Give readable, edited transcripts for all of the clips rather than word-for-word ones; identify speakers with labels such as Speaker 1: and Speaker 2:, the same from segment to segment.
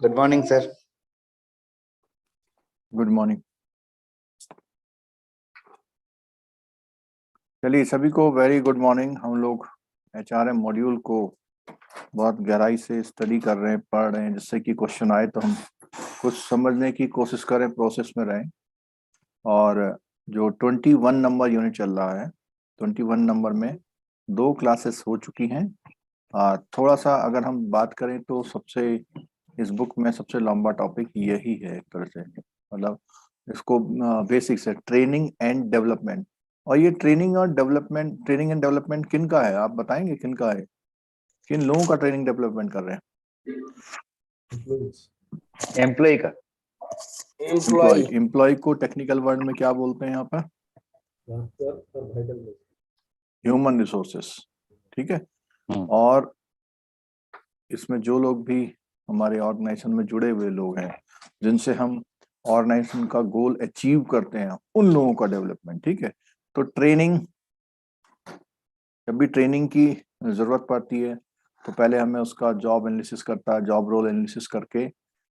Speaker 1: Good morning sir.
Speaker 2: Good morning. चलिए सभी को वेरी गुड मॉर्निंग। हम लोग HRM मॉड्यूल को बहुत गहराई से स्टडी कर रहे हैं, पढ़ रहे हैं, जिससे कि क्वेश्चन आए तो हम कुछ समझने की कोशिश करें, प्रोसेस में रहें। और जो 21 नंबर यूनिट चल रहा है, 21 नंबर में 2 क्लासेस हो चुकी हैं। थोड़ा सा अगर हम बात करें तो सबसे इस बुक में सबसे लंबा टॉपिक यही है एक तरह से, मतलब इसको बेसिक्स है, ट्रेनिंग एंड डेवलपमेंट। और ये ट्रेनिंग एंड डेवलपमेंट किन का है, आप बताएंगे किन का है? किन लोगों का ट्रेनिंग डेवलपमेंट कर रहे हैं?
Speaker 1: एम्प्लॉय का।
Speaker 2: एम्प्लॉय को टेक्निकल वर्ड में क्या बोलते हैं यहाँ पर? Human resources. ठीक है। और इसमें जो लोग भी हमारे ऑर्गेनाइजेशन में जुड़े हुए लोग हैं, जिनसे हम ऑर्गेनाइजेशन का गोल अचीव करते हैं, उन लोगों का डेवलपमेंट। ठीक है। तो ट्रेनिंग, जब भी ट्रेनिंग की जरूरत पड़ती है तो पहले हमें उसका जॉब एनालिसिस करता है, जॉब रोल एनालिसिस करके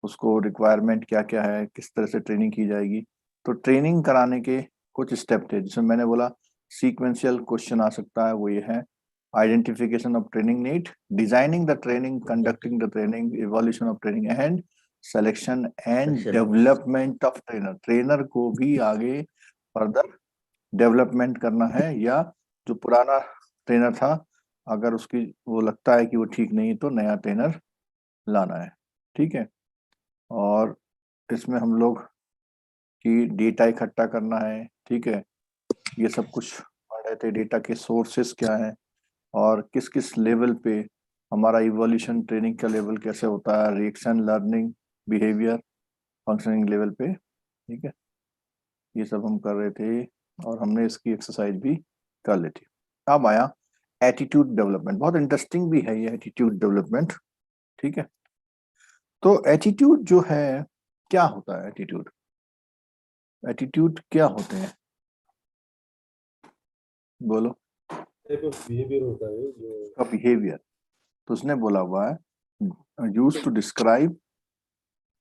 Speaker 2: उसको रिक्वायरमेंट क्या क्या है, किस तरह से ट्रेनिंग की जाएगी। तो ट्रेनिंग कराने के कुछ स्टेप थे, जिसमें मैंने बोला सीक्वेंशियल क्वेश्चन आ सकता है, वो ये है identification of training need, designing the training, conducting the training, evolution of training and selection and development of trainer. Trainer को भी आगे फर्दर डेवलपमेंट करना है, या जो पुराना ट्रेनर था अगर उसकी वो लगता है कि वो ठीक नहीं तो नया ट्रेनर लाना है। ठीक है। और इसमें हम लोग की डेटा इकट्ठा करना है। ठीक है। ये सब कुछ पढ़ रहे थे, डेटा के सोर्सेस क्या हैं और किस किस लेवल पे हमारा इवोल्यूशन ट्रेनिंग का लेवल कैसे होता है, reaction, learning, behaviour, functioning level पे। ठीक है। ये सब हम कर रहे थे और हमने इसकी एक्सरसाइज भी कर ली थी। अब आया एटीट्यूड डेवलपमेंट। बहुत इंटरेस्टिंग भी है ये एटीट्यूड डेवलपमेंट। ठीक है। तो एटीट्यूड जो है, क्या होता है एटीट्यूड? एटीट्यूड क्या होते हैं, बोलो।
Speaker 3: बिहेवियर होता है जो
Speaker 2: बिहेवियर, तो उसने बोला हुआ है use to describe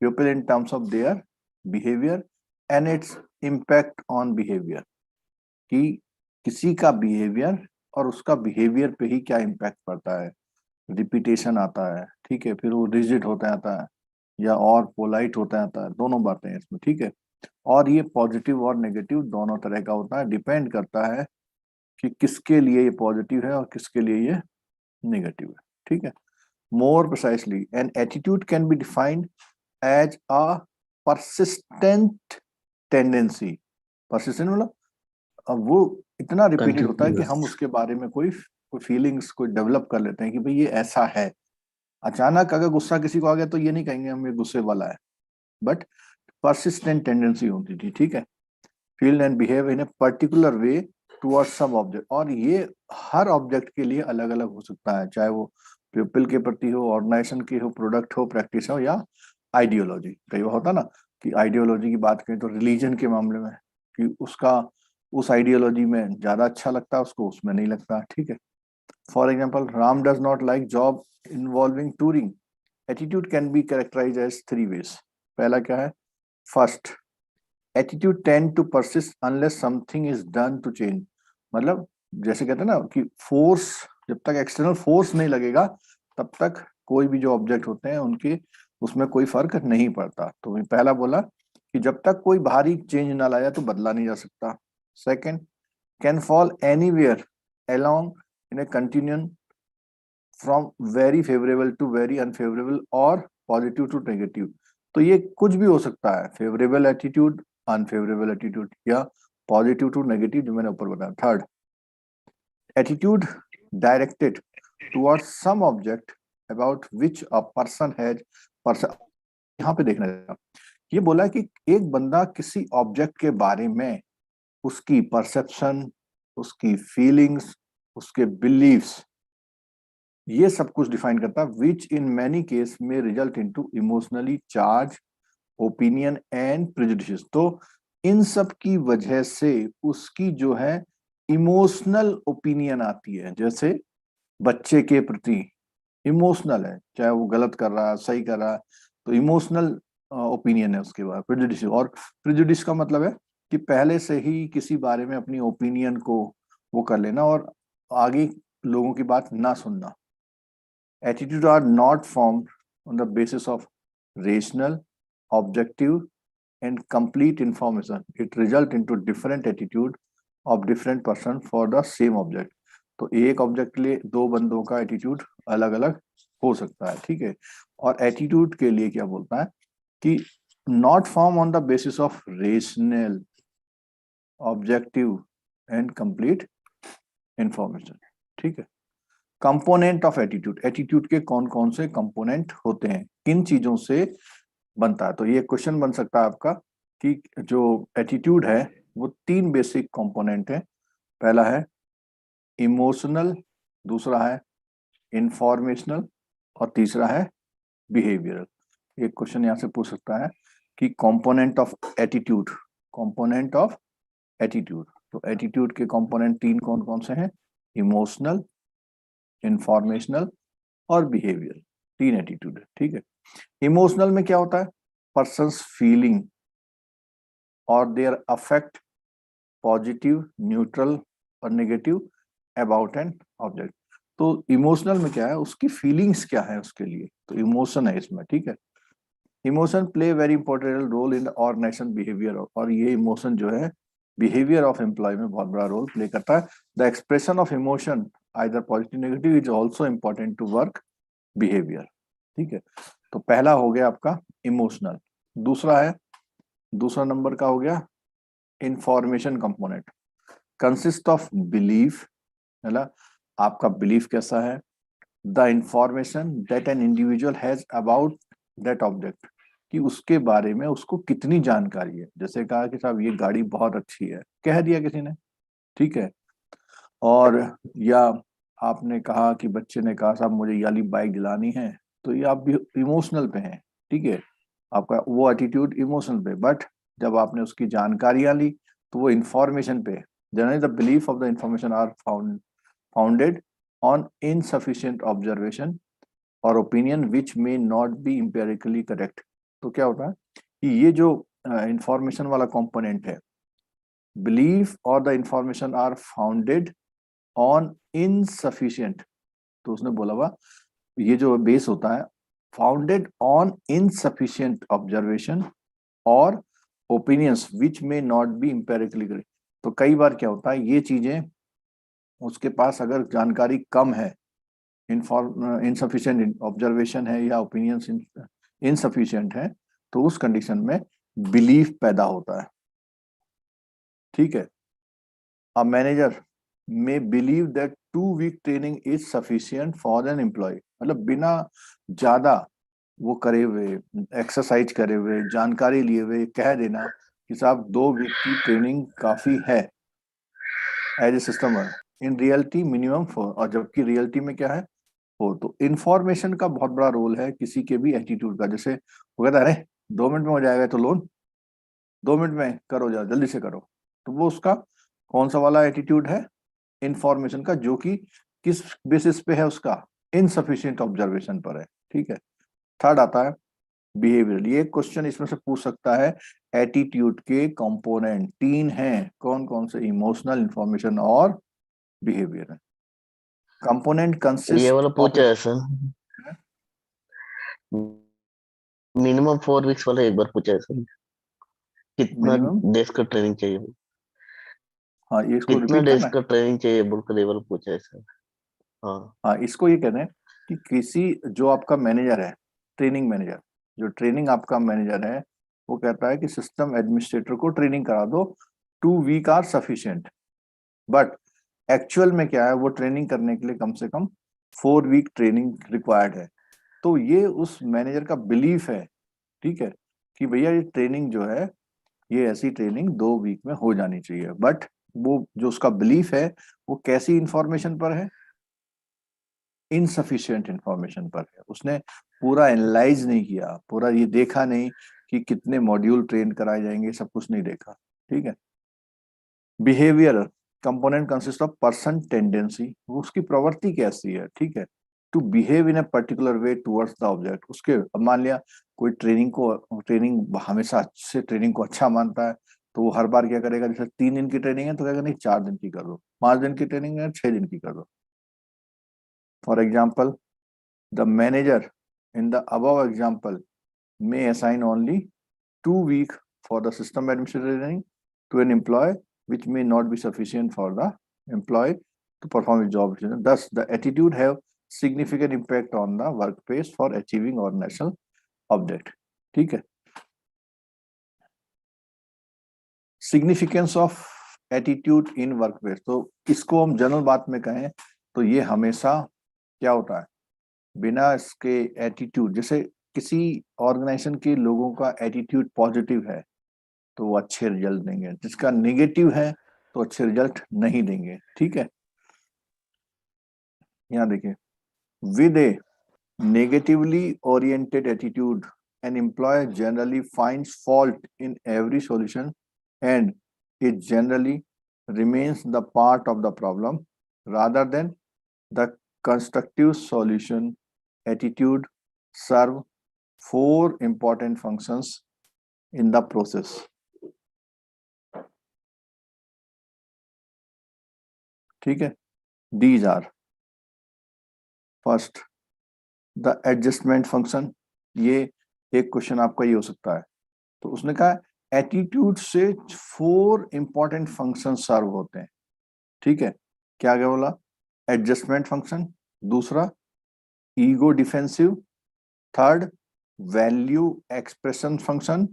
Speaker 2: people in terms of their behaviour and its impact on behaviour, कि किसी का बिहेवियर और उसका बिहेवियर पे ही क्या इम्पैक्ट पड़ता है। रिपीटेशन आता है, ठीक है, फिर वो रिजिड होता आता है या और पोलाइट होता आता है, दोनों बातें हैं इसमें। ठीक है। और ये पॉजिटिव और नेगेटिव दोनों तरह का होता है, डिपेंड करता है कि किसके लिए ये पॉजिटिव है और किसके लिए ये नेगेटिव है। ठीक है। More precisely, an attitude can be defined as a persistent tendency. Persistent मतलब अब वो इतना रिपीटेड होता है कि हम उसके बारे में कोई फीलिंग्स को डेवलप कर लेते हैं कि भाई ये ऐसा है। अचानक अगर गुस्सा किसी को आ गया तो ये नहीं कहेंगे हम ये गुस्से वाला है, बट परसिस्टेंट टेंडेंसी होती थी। ठीक है। Feel and behave in a particular way towards some object, और ये हर ऑब्जेक्ट के लिए अलग अलग हो सकता है, चाहे वो पीपल के प्रति हो, ऑर्गेनाइजेशन की हो, प्रोडक्ट हो, प्रैक्टिस हो, या आइडियोलॉजी। कई बार होता ना कि आइडियोलॉजी की बात करें तो रिलीजन के मामले में कि उसका उस आइडियोलॉजी में ज्यादा अच्छा लगता है, उसको उसमें नहीं लगता। ठीक है। For example, Ram does not like job involving touring. Attitude can be characterise as 3 ways. पहला क्या है? First, attitude tend to persist unless something is done to change. मतलब जैसे कहते हैं ना कि फोर्स, जब तक एक्सटर्नल फोर्स नहीं लगेगा तब तक कोई भी जो ऑब्जेक्ट होते हैं उनके उसमें कोई फर्क नहीं पड़ता। तो मैं पहला बोला कि जब तक कोई बाहरी चेंज ना लाया तो बदला नहीं जा सकता। Second, can fall anywhere along in a continuum from very favourable to very unfavourable और पॉजिटिव टू नेगेटिव। तो ये कुछ भी हो सकता है, फेवरेबल एटीट्यूड, अनफेवरेबल एटीट्यूड, या पॉजिटिव टू नेगेटिव, जो मैंने ऊपर बताया। Third, attitude directed towards some object about which a person has person. यहाँ पे देखना चाहिए, ये बोला कि एक बंदा किसी ऑब्जेक्ट के बारे में उसकी परसेप्शन, उसकी फीलिंग्स, उसके बिलीव्स, ये सब कुछ डिफाइन करता है, विच इन मैनी केस में result into emotionally charge opinion and prejudice. तो इन सब की वजह से उसकी जो है इमोशनल ओपिनियन आती है। जैसे बच्चे के प्रति इमोशनल है, चाहे वो गलत कर रहा है, सही कर रहा है, तो इमोशनल ओपिनियन है उसके बाद प्रेजुडिस। और प्रेजुडिस का मतलब है कि पहले से ही किसी बारे में अपनी ओपिनियन को वो कर लेना और आगे लोगों की बात ना सुनना। Attitude are not formed on the basis of rational, objective and complete information. It result into different attitude of different person for the same object. तो एक ऑब्जेक्ट के लिए दो बंदों का एटीट्यूड अलग अलग हो सकता है, ठीक है। और एटीट्यूड के लिए क्या बोलता है कि not form on the basis of rational, objective and complete information, ठीक है। कंपोनेंट ऑफ एटीट्यूड, एटीट्यूड के कौन कौन से कंपोनेंट होते हैं, किन चीजों से बनता है। तो ये क्वेश्चन बन सकता है आपका कि जो एटीट्यूड है वो तीन बेसिक कंपोनेंट है। पहला है इमोशनल, दूसरा है इंफॉर्मेशनल और तीसरा है बिहेवियरल। एक क्वेश्चन यहाँ से पूछ सकता है कि component of attitude, component of attitude. तो एटीट्यूड के कंपोनेंट तीन कौन कौन से हैं, इमोशनल, इंफॉर्मेशनल और बिहेवियर, तीन एटीट्यूड है, ठीक है। इमोशनल में क्या होता है, पर्सन्स फीलिंग और देयर अफेक्ट, पॉजिटिव, न्यूट्रल और नेगेटिव अबाउट एन ऑब्जेक्ट। तो इमोशनल में क्या है, उसकी फीलिंग्स क्या है उसके लिए, तो इमोशन है इसमें, ठीक है। Emotion play very important role in organisation behaviour, और ये इमोशन जो है बिहेवियर ऑफ एम्प्लॉय में बहुत बड़ा रोल प्ले करता है। The expression of emotion either positive negative is also important to work behaviour, ठीक है। तो पहला हो गया आपका इमोशनल। दूसरा है, दूसरा नंबर का हो गया information component, consist of belief, है ना, आपका बिलीफ कैसा है, the information that an individual has about that object, कि उसके बारे में उसको कितनी जानकारी है। जैसे कहा कि साहब ये गाड़ी बहुत अच्छी है, कह दिया किसी ने, ठीक है। और या आपने कहा कि बच्चे ने कहा साहब मुझे ये वाली बाइक दिलानी है, तो ये आप भी इमोशनल पे हैं, ठीक है, आपका वो एटीट्यूड इमोशनल पे। बट जब आपने उसकी जानकारियां ली तो वो इंफॉर्मेशन पे। Generally the belief of the information are founded on insufficient observation और opinion which may not be empirically correct. तो क्या होता है कि ये जो इंफॉर्मेशन वाला कंपोनेंट है, बिलीफ और the information are founded on insufficient, तो उसने बोला हुआ ये जो बेस होता है फाउंडेड ऑन इनसफिशिएंट ऑब्जर्वेशन और opinions which may not be empirically correct. तो कई बार क्या होता है, ये चीजें उसके पास अगर जानकारी कम है, इनसफिशिएंट ऑब्जर्वेशन है या ओपिनियंस इनसफिशिएंट है, तो उस कंडीशन में बिलीफ पैदा होता है, ठीक है। A manager may believe that 2 week training is sufficient for an employee, मतलब बिना ज्यादा वो करे हुए, एक्सरसाइज करे हुए, जानकारी लिए हुए कह देना कि साहब 2 वीक की ट्रेनिंग काफी है as a system. In reality minimum 4, और जबकि रियलिटी में क्या है 4। तो इंफॉर्मेशन का बहुत बड़ा रोल है किसी के भी एटीट्यूड का। जैसे वो कहता है अरे 2 मिनट में हो जाएगा तो लोन, 2 मिनट में करो, जा जल्दी से करो, तो वो उसका कौन सा वाला एटीट्यूड है, इंफॉर्मेशन का, जो कि किस बेसिस पे है, उसका इनसफिशिएंट ऑब्जर्वेशन पर है, ठीक है। थर्ड आता है बिहेवियर। ये क्वेश्चन इसमें से पूछ सकता है, एटीट्यूड के कंपोनेंट तीन हैं, कौन कौन से, इमोशनल, इंफॉर्मेशन और बिहेवियर है। कंपोनेंट
Speaker 4: ये
Speaker 2: कंसिस्ट
Speaker 4: वाला
Speaker 2: ऑफ,
Speaker 4: पूछा है सर, मिनिमम 4 वीक्स वाला एक बार पूछा है सर, कितना
Speaker 2: मिनिमम,
Speaker 4: डेज का ट्रेनिंग चाहिए,
Speaker 2: हाँ ये इसको
Speaker 4: कितना
Speaker 2: रिपीट
Speaker 4: डेज
Speaker 2: करना है।
Speaker 4: का ट्रेनिंग चाहिए बोलकर ये वाला पूछा है सर। हाँ
Speaker 2: हाँ इसको ये कहते हैं कि किसी, जो आपका मैनेजर है, ट्रेनिंग मैनेजर, जो ट्रेनिंग आपका मैनेजर है, वो कहता है कि सिस्टम एडमिनिस्ट्रेटर को ट्रेनिंग करा दो, 2 week are sufficient. But actual में क्या है, वो ट्रेनिंग करने के लिए कम से कम 4 वीक ट्रेनिंग रिक्वायर्ड है। तो ये उस मैनेजर का बिलीफ है, ठीक है, कि भैया ये ट्रेनिंग जो है, ये ऐसी ट्रेनिंग 2 वीक में हो जानी चाहिए। बट वो जो उसका बिलीफ है वो कैसी इंफॉर्मेशन पर है, इनसफिशिएंट इंफॉर्मेशन पर है। उसने पूरा एनालाइज नहीं किया, पूरा ये देखा नहीं कि कितने मॉड्यूल ट्रेन कराए जाएंगे, सब कुछ नहीं देखा, ठीक है। Behaviour component consist of person tendency, उसकी प्रवृत्ति कैसी है, ठीक है, to behave in a particular way towards the object. उसके, अब मान लिया कोई ट्रेनिंग हमेशा से ट्रेनिंग को अच्छा मानता है, तो वो हर बार क्या करेगा, जैसे 3 दिन की ट्रेनिंग है तो कहेगा नहीं 4 दिन की कर दो, 5 दिन की ट्रेनिंग है 6 दिन की कर दो। For example, the manager in the above example may assign only 2 weeks for the system administrator training to an employee, which may not be sufficient for the employee to perform his job. Thus, the attitude have significant impact on the workplace for achieving organizational object. ठीक है, significance of attitude in workplace, तो इसको हम general बात में कहें तो ये हमेशा क्या होता है, बिना इसके एटीट्यूड, जैसे किसी ऑर्गेनाइजेशन के लोगों का एटीट्यूड पॉजिटिव है तो वो अच्छे रिजल्ट देंगे, जिसका नेगेटिव है तो अच्छे रिजल्ट नहीं देंगे। ठीक है, यहाँ देखिए, with A negatively oriented attitude an employer generally finds fault in every solution and it generally remains the part of the problem rather than the constructive solution. Attitude serve 4 important functions in the process. ठीक है, these are first the adjustment function, ये एक question आपका ये हो सकता है, तो उसने कहा एटीट्यूड से 4 इंपॉर्टेंट फंक्शन सर्व होते हैं। ठीक है, क्या क्या बोला, एडजस्टमेंट फंक्शन, दूसरा ego defensive, third value expression function,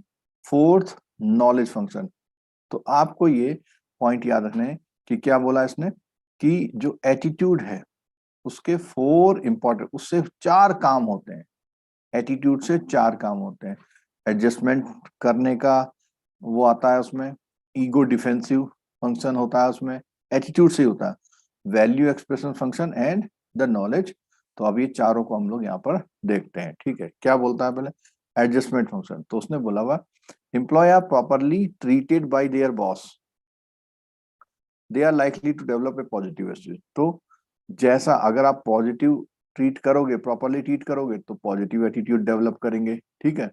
Speaker 2: fourth knowledge function. तो आपको ये पॉइंट याद रखना है कि क्या बोला इसने, कि जो एटीट्यूड है उसके 4 इंपॉर्टेंट, उससे 4 काम होते हैं, एटीट्यूड से 4 काम होते हैं। एडजस्टमेंट करने का वो आता है उसमें, ईगो डिफेंसिव फंक्शन होता है उसमें, एटीट्यूड से ही होता है, value expression function and the knowledge. तो अब ये चारों को हम लोग यहाँ पर देखते हैं। ठीक है, क्या बोलता है पहले, एडजस्टमेंट फंक्शन, तो उसने बोला हुआ employ are properly treated by their boss, they are likely to develop a positive attitude. तो जैसा अगर आप पॉजिटिव ट्रीट करोगे, प्रॉपरली ट्रीट करोगे तो पॉजिटिव एटीट्यूड डेवलप करेंगे। ठीक है,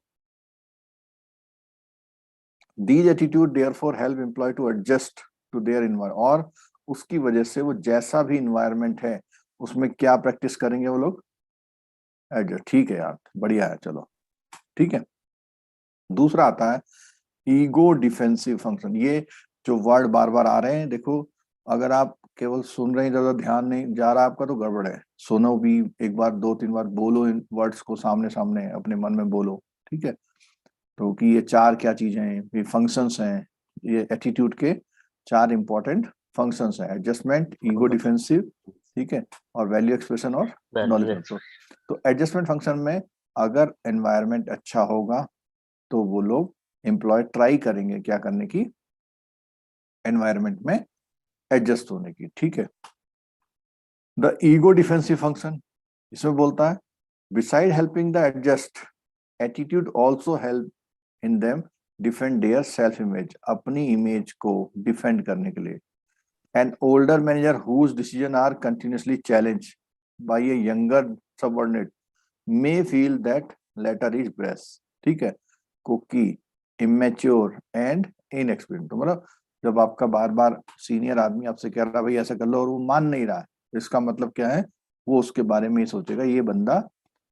Speaker 2: these attitude therefore help employ to adjust to their environment, और उसकी वजह से वो जैसा भी इन्वायरमेंट है उसमें क्या प्रैक्टिस करेंगे वो लोग, एडजस्ट। ठीक है यार, बढ़िया है, चलो ठीक है। दूसरा आता है ईगो डिफेंसिव फंक्शन, ये जो वर्ड बार बार आ रहे हैं, देखो अगर आप केवल सुन रहे हैं, ज्यादा ध्यान नहीं जा रहा आपका तो गड़बड़ है, सुनो भी एक बार 2-3 बार, बोलो इन वर्ड्स को सामने सामने अपने मन में बोलो। ठीक है, तो कि ये 4 क्या चीजें हैं, ये फंक्शंस हैं, ये एटीट्यूड के 4 इंपॉर्टेंट फंक्शंस हैं, एडजस्टमेंट, ईगो डिफेंसिव, ठीक है, और वैल्यू एक्सप्रेशन और नॉलेज। तो एडजस्टमेंट फंक्शन में अगर एनवायरनमेंट अच्छा होगा तो वो लोग एम्प्लॉय ट्राई करेंगे क्या करने की, एनवायरनमेंट में एडजस्ट होने की। ठीक है, द ईगो डिफेंसिव फंक्शन इसमें बोलता है beside helping the adjust, attitude also help in them defend their self image, अपनी इमेज को डिफेंड करने के लिए। An older manager whose decision are continuously challenge by a younger subordinate may feel that latter is brace. ठीक है, cookie, immature and inexperience, तो मतलब जब आपका बार बार सीनियर आदमी आपसे कह रहा है भाई ऐसा कर लो और वो मान नहीं रहा है, इसका मतलब क्या है, वो उसके बारे में ही सोचेगा ये बंदा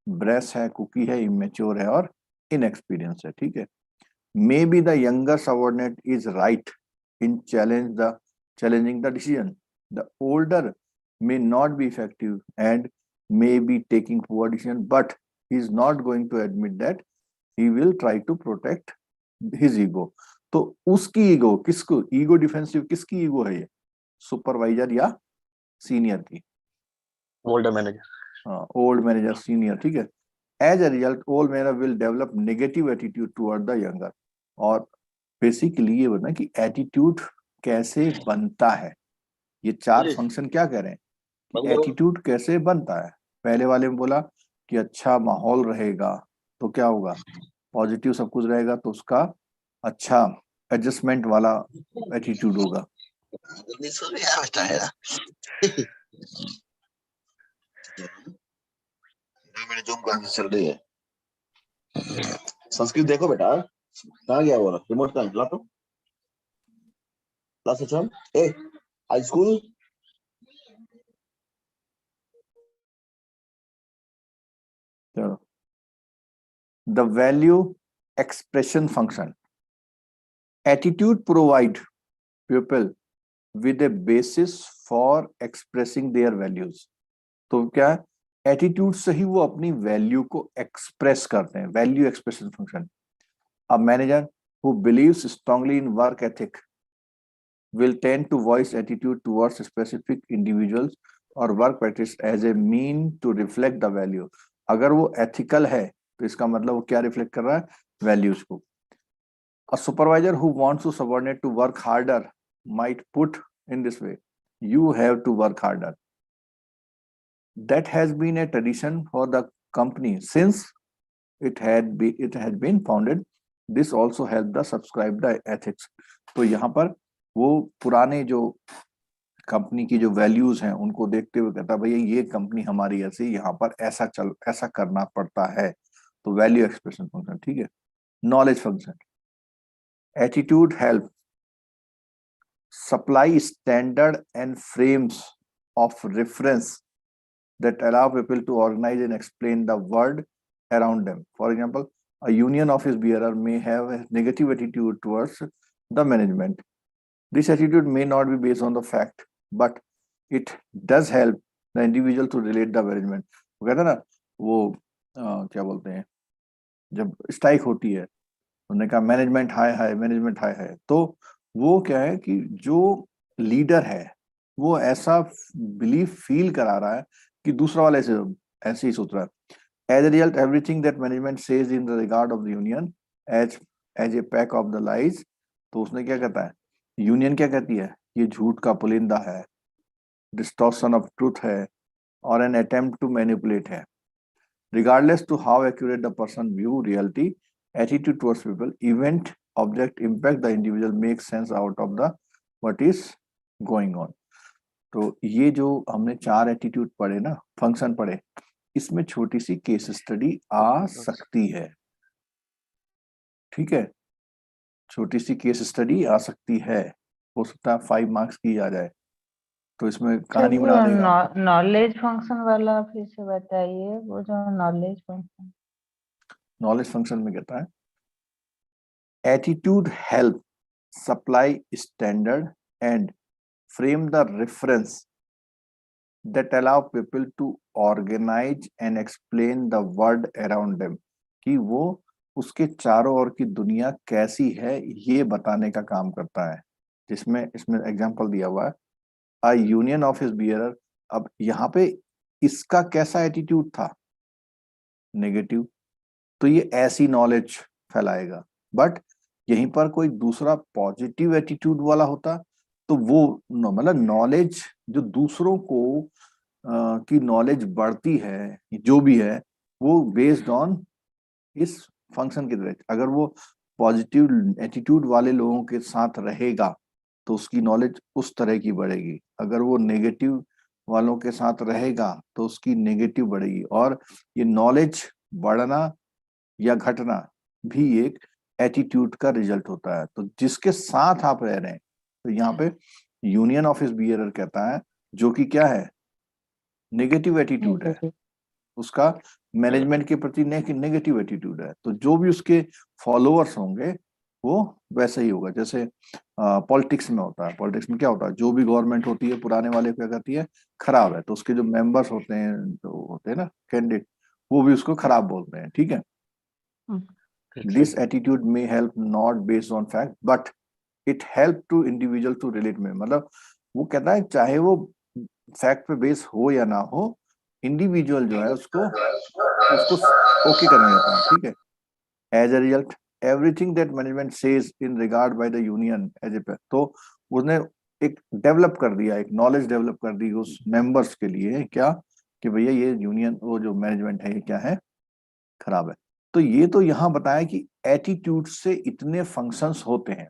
Speaker 2: ब्रेस है, कुकी है, इमेच्योर है और इनएक्सपीरियंस है। ठीक है, may be the younger subordinate is right in challenging the decision, the older may not be effective and may be taking poor decision, but he is not going to admit that, he will try to protect his ego। तो उसकी ego, किसको ego defensive, किसकी ego है ये, supervisor या senior की,
Speaker 4: older manager,
Speaker 2: हाँ old manager senior. ठीक है, as a result old manager will develop negative attitude toward the younger. और बेसिकली ये बोलना कि एटीट्यूड कैसे बनता है, ये 4 फंक्शन क्या कह रहे हैं कि एटीट्यूड कैसे बनता है। पहले वाले में बोला कि अच्छा माहौल रहेगा तो क्या होगा, पॉजिटिव सब कुछ रहेगा तो उसका अच्छा एडजस्टमेंट वाला एटीट्यूड होगा।
Speaker 4: मेरी जूम क्लासेस चल रही है।
Speaker 5: संस्कृत देखो बेटा, कहाँ गया वो रिमोट? कहाँ ला तो ला सच ए हाई स्कूल।
Speaker 2: चलो, the value expression function. Attitude provide people with a basis for expressing their values. तो क्या है, एटीट्यूड से ही वो अपनी वैल्यू को एक्सप्रेस करते हैं, value expression function. A manager who believes strongly in work ethic will tend to voice attitude towards specific individuals or work practice as a mean to reflect the value. अगर वो ethical है तो इसका मतलब वो क्या रिफ्लेक्ट कर रहा है, वैल्यूज को। A supervisor who wants to subordinate to work harder might put in this way, you have to work harder. That has been a tradition for the company since it had been founded. This also helped the subscribe the ethics. तो यहाँ पर वो पुराने जो company की जो values हैं उनको देखते हुए कहता है भैया ये कंपनी हमारी ऐसी, यहाँ पर ऐसा करना पड़ता है। तो वैल्यू एक्सप्रेशन फंक्शन, ठीक है। Knowledge function, attitude help supply standard and frames of reference that allow people to organize and explain the world around them. For example, a union office bearer may have a negative attitude towards the management. This attitude may not be based on the fact, but it does help the individual to relate the management. वो कहते हैं ना, वो क्या बोलते हैं, जब strike होती है उन्होंने कहा मैनेजमेंट हाय मैनेजमेंट हाय, तो वो क्या है कि जो लीडर है वो ऐसा बिलीफ फील करा रहा है कि दूसरा वाला ऐसे ही सोच रहा है। As a result everything that management says in the regard of the union as a pack of the lies. तो उसने क्या कहता है, यूनियन क्या कहती है, ये झूठ का पुलिंदा है, डिस्टॉर्शन ऑफ ट्रूथ है और एन अटेम्प्ट टू मैनिपुलेट है। Regardless to how accurate the person view reality, attitude towards people, event, object, impact the individual, makes sense out of the what is going on. तो ये जो हमने 4 attitude पढ़े ना, function पढ़े, इसमें छोटी सी केस स्टडी आ सकती है, ठीक है। छोटी सी केस स्टडी आ सकती है, हो सकता है 5 मार्क्स की आ जाए, तो इसमें कहानी बना देगा।
Speaker 6: नॉलेज फंक्शन वाला फिर से बताइए, वो जो नॉलेज फंक्शन।
Speaker 2: नॉलेज फंक्शन में कहता है attitude help supply standard and frame the reference that allow people to organize and explain the world around them, कि वो उसके चारों ओर की दुनिया कैसी है ये बताने का काम करता है। जिसमें इसमें एग्जांपल दिया हुआ है अ यूनियन ऑफिस बियरर। अब यहाँ पे इसका कैसा एटीट्यूड था, नेगेटिव, तो ये ऐसी नॉलेज फैलाएगा। बट यहीं पर कोई दूसरा पॉजिटिव एटीट्यूड वाला होता तो वो मतलब नॉलेज जो दूसरों को की नॉलेज बढ़ती है जो भी है वो बेस्ड ऑन इस फंक्शन की तरह। अगर वो पॉजिटिव एटीट्यूड वाले लोगों के साथ रहेगा तो उसकी नॉलेज उस तरह की बढ़ेगी, अगर वो नेगेटिव वालों के साथ रहेगा तो उसकी नेगेटिव बढ़ेगी। और ये नॉलेज बढ़ना या घटना भी एक एटीट्यूड का रिजल्ट होता है। तो जिसके साथ आप रह रहे हैं, तो यहाँ पे यूनियन ऑफिस बियरर कहता है जो कि क्या है, नेगेटिव एटीट्यूड है, उसका मैनेजमेंट के प्रति नेगेटिव एटीट्यूड है। तो जो भी उसके फॉलोअर्स होंगे वो वैसा ही होगा। जैसे पॉलिटिक्स में होता है, पॉलिटिक्स में क्या होता है, जो भी गवर्नमेंट होती है पुराने वाले क्या कहती है, खराब है, तो उसके जो मेंबर्स होते हैं, जो होते हैं ना कैंडिडेट, वो भी उसको खराब बोलते हैं, ठीक है। This attitude may help not based on fact but it help to individual to relate में, मतलब वो कहता है चाहे वो फैक्ट पे बेस हो या ना हो, इंडिविजुअल जो है उसको ओके करने देता है, ठीक है। As a result everything that management says in regard by the union as a, तो उसने एक डेवलप कर दिया, एक नॉलेज डेवलप कर दी उस मेंबर्स के लिए, क्या कि भैया ये यूनियन वो जो मैनेजमेंट है ये क्या है, खराब है। तो ये तो यहाँ बताया कि एटीट्यूड से इतने फंक्शंस होते हैं,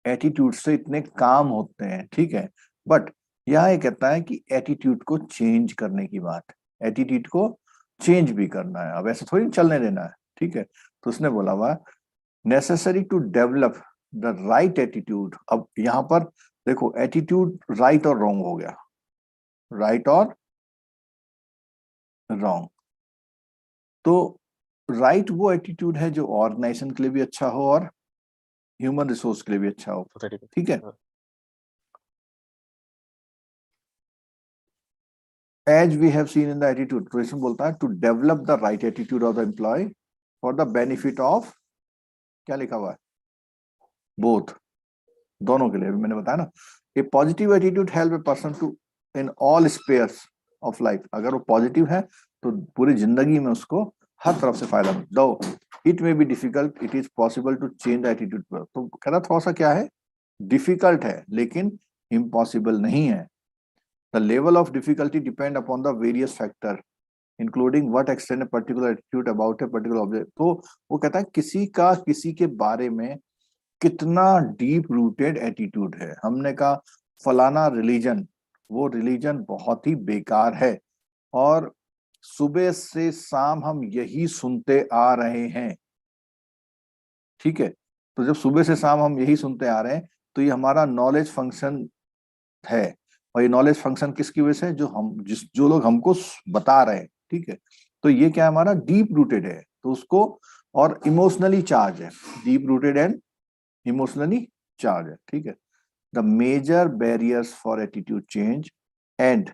Speaker 2: एटीट्यूड से इतने काम होते हैं, ठीक है। बट यहाँ ये कहता है कि एटीट्यूड को चेंज करने की बात, एटीट्यूड को चेंज भी करना है। अब ऐसे थोड़ी चलने देना है, ठीक है, तो उसने बोला हुआ necessary to develop the right attitude. अब यहाँ पर देखो एटीट्यूड राइट और रॉन्ग हो गया, राइट और रॉन्ग। तो राइट वो एटीट्यूड है जो ऑर्गेनाइजेशन के लिए भी अच्छा हो और ह्यूमन रिसोर्स के लिए भी अच्छा हो, ठीक है। As we have seen in the attitude, तो इसमें बोलता है to develop the right attitude of the employ for the benefit of, क्या लिखा हुआ है, बोथ, दोनों के लिए। मैंने बताया ना, a positive attitude help a person to in all spheres of life. अगर वो पॉजिटिव है तो पूरी जिंदगी में उसको हर तरफ से फायदा मिलता। Though it may be difficult, it is possible to change the attitude. तो कह रहा थोड़ा सा क्या है, डिफिकल्ट है लेकिन इम्पॉसिबल नहीं है। The level of difficulty depend upon the various factor including what extend a particular attitude about a particular object. तो वो कहता है किसी का किसी के बारे में कितना डीप रूटेड एटीट्यूड है। हमने कहा फलाना रिलीजन, वो रिलीजन बहुत ही बेकार है और सुबह से शाम हम यही सुनते आ रहे हैं, ठीक है। तो जब सुबह से शाम हम यही सुनते आ रहे हैं तो ये हमारा नॉलेज फंक्शन है, और ये नॉलेज फंक्शन किसकी वजह से, जो लोग हमको बता रहे हैं, ठीक है। तो ये क्या हमारा डीप रूटेड है, तो उसको, और इमोशनली चार्ज है, deep rooted and emotionally charge है, ठीक है। The major barriers for attitude change and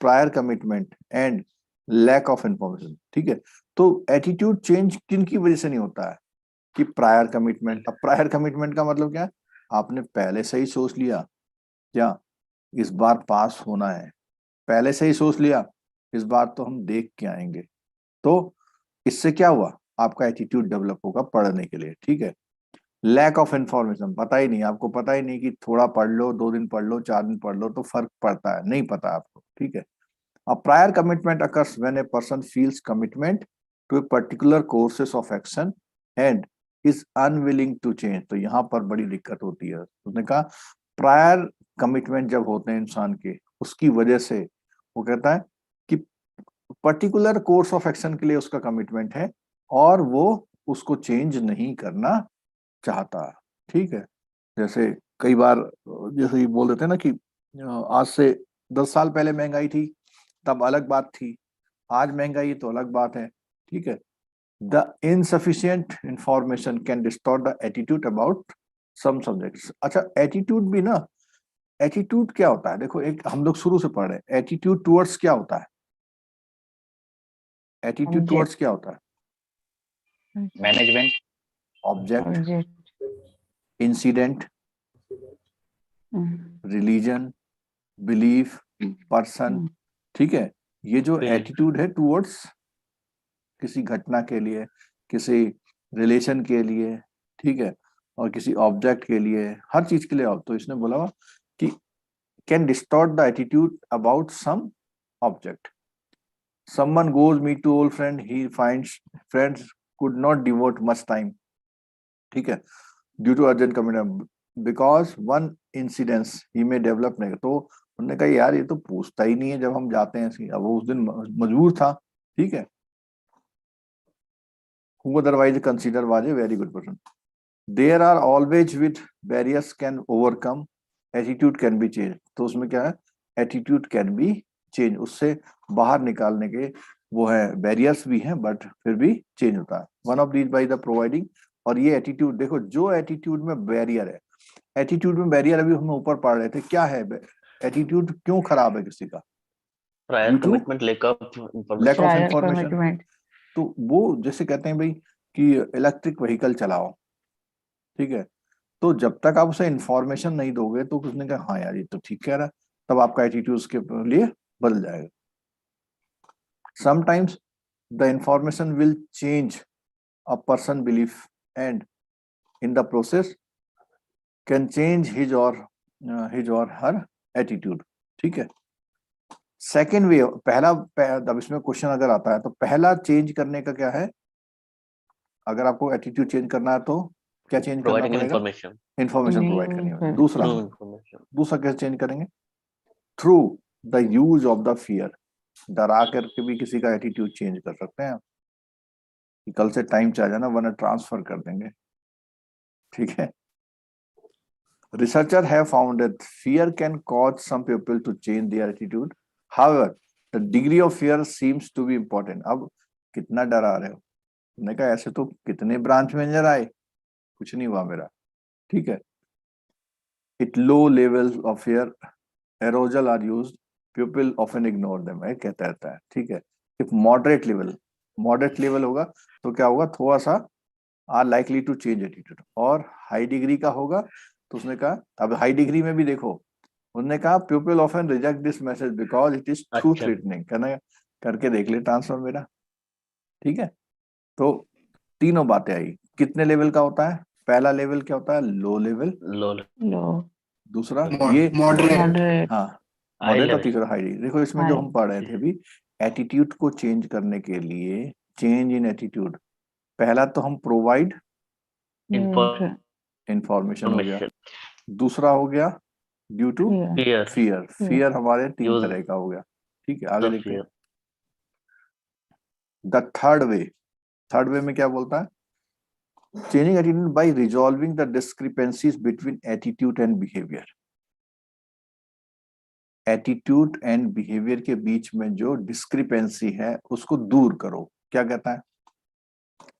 Speaker 2: prior commitment and lack of information, ठीक है। तो एटीट्यूड चेंज किन की वजह से नहीं होता है कि प्रायर कमिटमेंट। अब प्रायर कमिटमेंट का मतलब क्या है, आपने पहले से ही सोच लिया क्या इस बार पास होना है, पहले से ही सोच लिया इस बार तो हम देख के आएंगे, तो इससे क्या हुआ, आपका एटीट्यूड डेवलप होगा पढ़ने के लिए, ठीक है। लैक ऑफ इंफॉर्मेशन, पता ही नहीं, आपको पता ही नहीं कि थोड़ा पढ़ लो, 2 दिन पढ़ लो, 4 दिन पढ़ लो तो फर्क पड़ता है, नहीं पता आपको, ठीक है। A prior commitment occurs when a person feels commitment to a particular courses of action and is unwilling to change। तो यहाँ पर बड़ी दिक्कत होती है। उसने कहा प्रायर कमिटमेंट जब होते हैं इंसान के, उसकी वजह से वो कहता है कि पर्टिकुलर कोर्स ऑफ एक्शन के लिए उसका कमिटमेंट है और वो उसको चेंज नहीं करना चाहता, ठीक है। जैसे कई बार जैसे ये बोल देते हैं ना कि आज से 10 साल पहले महंगाई थी तब अलग बात थी, आज महंगाई तो अलग बात है, ठीक है। The insufficient information can distort the attitude about some subjects. अच्छा एटीट्यूड भी ना, एटीट्यूड क्या होता है, देखो एक हम लोग शुरू से पढ़ रहे हैं, एटीट्यूड टुवर्ड्स क्या होता है, एटीट्यूड टुवर्ड्स क्या होता है,
Speaker 1: management,
Speaker 2: object, incident, religion, belief, person, ठीक है। ये जो एटीट्यूड है टुवर्ड्स किसी घटना के लिए, किसी रिलेशन के लिए, ठीक है, और किसी ऑब्जेक्ट के लिए, हर चीज के लिए। तो इसने बोला कि can distort the attitude about some object. someone goes meet to old friend, he finds friends could not devote much time, ठीक है, due to urgent commitment because one incidence he may develop negative। तो उन्होंने कहा यार ये तो पूछता ही नहीं है जब हम जाते हैं, अब वो उस दिन मजबूर था, ठीक है। who otherwise considered was a very good person। there are always with barriers can overcome, attitude can be changed। तो उसमें क्या है, attitude can be changed, उससे बाहर निकालने के वो है, बैरियर्स भी हैं बट फिर भी चेंज होता है। One of these by the providing, और ये एटीट्यूड देखो जो एटीट्यूड में बैरियर है, एटीट्यूड में बैरियर अभी हम ऊपर पढ़ रहे थे, क्या है एटीट्यूड क्यों खराब है किसी का,
Speaker 4: prior commitment, lack of
Speaker 2: lack of
Speaker 6: Prior
Speaker 2: information.
Speaker 6: commitment।
Speaker 2: तो वो जैसे कहते हैं भाई कि इलेक्ट्रिक व्हीकल चलाओ, ठीक है, तो जब तक आप उसे इंफॉर्मेशन नहीं दोगे तो उसने कहा हाँ यार ये तो ठीक कह रहा है, तब आपका एटीट्यूड उसके लिए बदल जाएगा। Sometimes the information will change a person belief and in the process can change his और हर एटीट्यूड, ठीक है। सेकेंड वे, अब इसमें क्वेश्चन अगर आता है तो पहला चेंज करने का क्या है, अगर आपको एटीट्यूड चेंज करना है तो क्या चेंज करना
Speaker 4: प्रोवाइडिंग
Speaker 2: पड़ेगा,
Speaker 4: इंफॉर्मेशन,
Speaker 2: इंफॉर्मेशन प्रोवाइड करनी होगी। दूसरा
Speaker 4: थ्रू इंफॉर्मेशन,
Speaker 2: दूसरा कैसे चेंज करेंगे, through the use of the fear, डरा करके भी किसी का एटीट्यूड चेंज कर सकते हैं। कि कल से टाइम से आ जाना वरना ट्रांसफर कर देंगे, ठीक है। Researchers have found that fear can cause some people to change their attitude. However, the degree of fear seems to be important. अब कितना डरा रहे हो? मैंने कहा ऐसे तो कितने ब्रांच मैनेजर आए, कुछ नहीं हुआ मेरा, ठीक है। At low levels of fear, arousal are used. People often ignore them. है कहता रहता है, ठीक है। If moderate level होगा तो क्या होगा, थोड़ा सा are likely to change attitude. और हाई डिग्री का होगा तो उसने कहा, अब हाई डिग्री में भी देखो, उन्होंने कहा people often reject this message because it is too
Speaker 4: अच्छा।
Speaker 2: थ्रेटनिंग। करके देख ले ट्रांसफर मेरा, ठीक है। तो तीनों बातें आई। कितने लेवल का होता है? पहला लेवल क्या होता है? Low level.
Speaker 4: लो
Speaker 6: लो,
Speaker 2: दूसरा ये
Speaker 5: मॉडरेट
Speaker 6: मॉडरेट,
Speaker 2: हाँ
Speaker 4: हाई
Speaker 2: मॉडरेट। और
Speaker 4: लेवल।
Speaker 2: तीसरा हाई। देखो इसमें जो हम पढ़ रहे थे अभी, एटीट्यूड को चेंज करने के लिए, चेंज इन एटीट्यूड, पहला तो हम प्रोवाइड इंफॉर्मेशन हो गया, दूसरा हो गया due to
Speaker 4: fear
Speaker 2: fear. Fear हमारे तीन
Speaker 4: Use
Speaker 2: तरह का हो गया, ठीक है। आगे
Speaker 4: द
Speaker 2: देखते हैं।
Speaker 4: फियर।
Speaker 2: द थर्ड वे में क्या बोलता है? Changing attitude by resolving the discrepancies between attitude and behaviour. Attitude and behaviour के बीच में जो डिस्क्रिपेंसी है उसको दूर करो। क्या कहता है?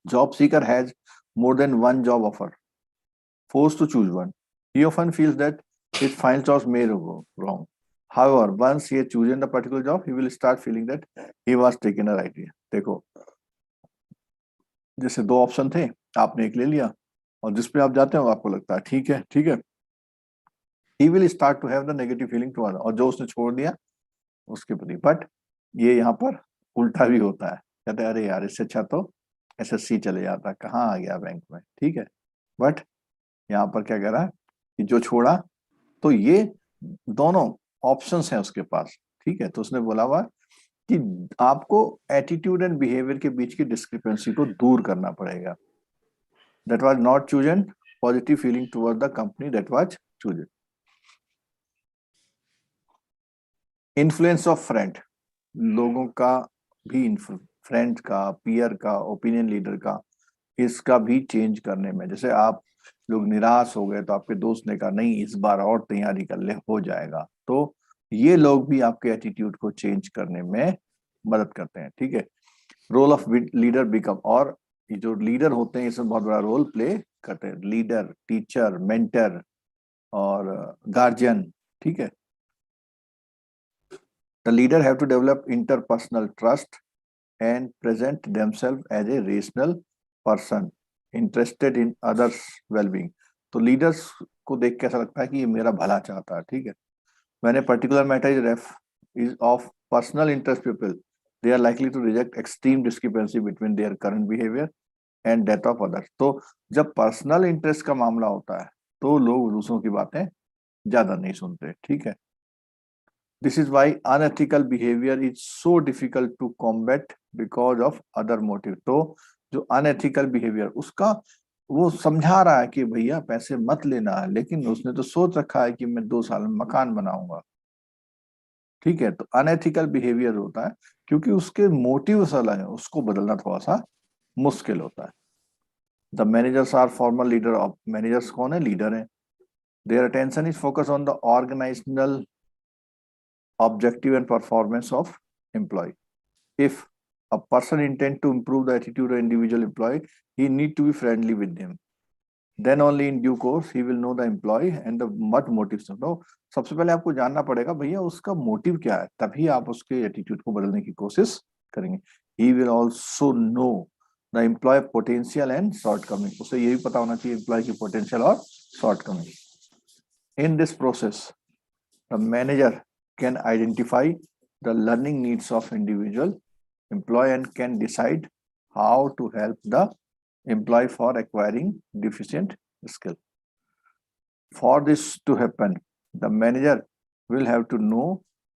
Speaker 2: Job seeker has more than one job offer, forced to choose one. He often feels that his final choice may go wrong. However, once he has chosen a particular job, he will start feeling that he was taken a right way. देखो, जैसे दो option थे, आपने एक ले लिया और जिस पे आप जाते हो आपको लगता है ठीक है, ठीक है। He will start to have the negative feeling towards, और जो उसने छोड़ दिया उसके प्रति। बट ये यहाँ पर उल्टा भी होता है, कहते हैं अरे यार इससे अच्छा तो एसएससी चले जाता, कहाँ आ गया बैंक में, ठीक है। बट यहाँ पर क्या कह रहा है कि जो छोड़ा, तो ये दोनों ऑप्शंस हैं उसके पास, ठीक है। तो उसने बोला हुआ कि आपको एटीट्यूड एंड बिहेवियर के बीच की डिस्क्रिपेंसी को दूर करना पड़ेगा। That was not chosen positive feeling toward the company that was chosen. Influence of friend, लोगों का भी, फ्रेंड का, पीयर का, ओपिनियन लीडर का, इसका भी चेंज करने में। जैसे आप लोग निराश हो गए तो आपके दोस्त ने कहा नहीं इस बार और तैयारी कर ले, हो जाएगा, तो ये लोग भी आपके एटीट्यूड को चेंज करने में मदद करते हैं, ठीक है। रोल ऑफ लीडर बिकम, और ये जो लीडर होते हैं इसमें बहुत बड़ा रोल प्ले करते हैं। लीडर, टीचर, मेंटर और गार्जियन, ठीक है। The leader have to develop interpersonal trust and present themselves as a rational person interested in others well-being। तो लीडर्स को देख के ऐसा लगता है कि ये मेरा भला चाहता है, ठीक है। When a particular matter is of personal interest people, they are likely to reject extreme discrepancy between their current behavior and that of others। तो जब पर्सनल इंटरेस्ट का मामला होता है तो लोग दूसरों की बातें ज्यादा नहीं सुनते, ठीक है। This is why unethical behavior is so difficult to combat because of other motive। तो जो unethical behavior, उसका वो समझा रहा है कि भैया पैसे मत लेना, लेकिन उसने तो सोच रखा है कि मैं 2 साल में मकान बनाऊंगा, ठीक है। तो अनएथिकल बिहेवियर होता है क्योंकि उसके मोटिव अलग है, उसको बदलना थोड़ा सा मुश्किल होता है। The managers are formal leader of, managers कौन है? लीडर है। Their attention is focus on the organisational objective and performance of employee। If a person intend to improve the attitude of individual employee, he need to be friendly with them, then only in due course he will know the employee and the what motives। तो सबसे पहले आपको जानना पड़ेगा भैया उसका motive क्या है, तभी आप उसके एटीट्यूड को बदलने की कोशिश करेंगे। he will also know the employee potential and shortcoming। उसे ये भी पता होना चाहिए एम्प्लॉय की पोटेंशियल और shortcoming. in this process the manager can identify the learning needs of individual employee and can decide how to help the employee for acquiring deficient skill। For this to happen, the manager will have to know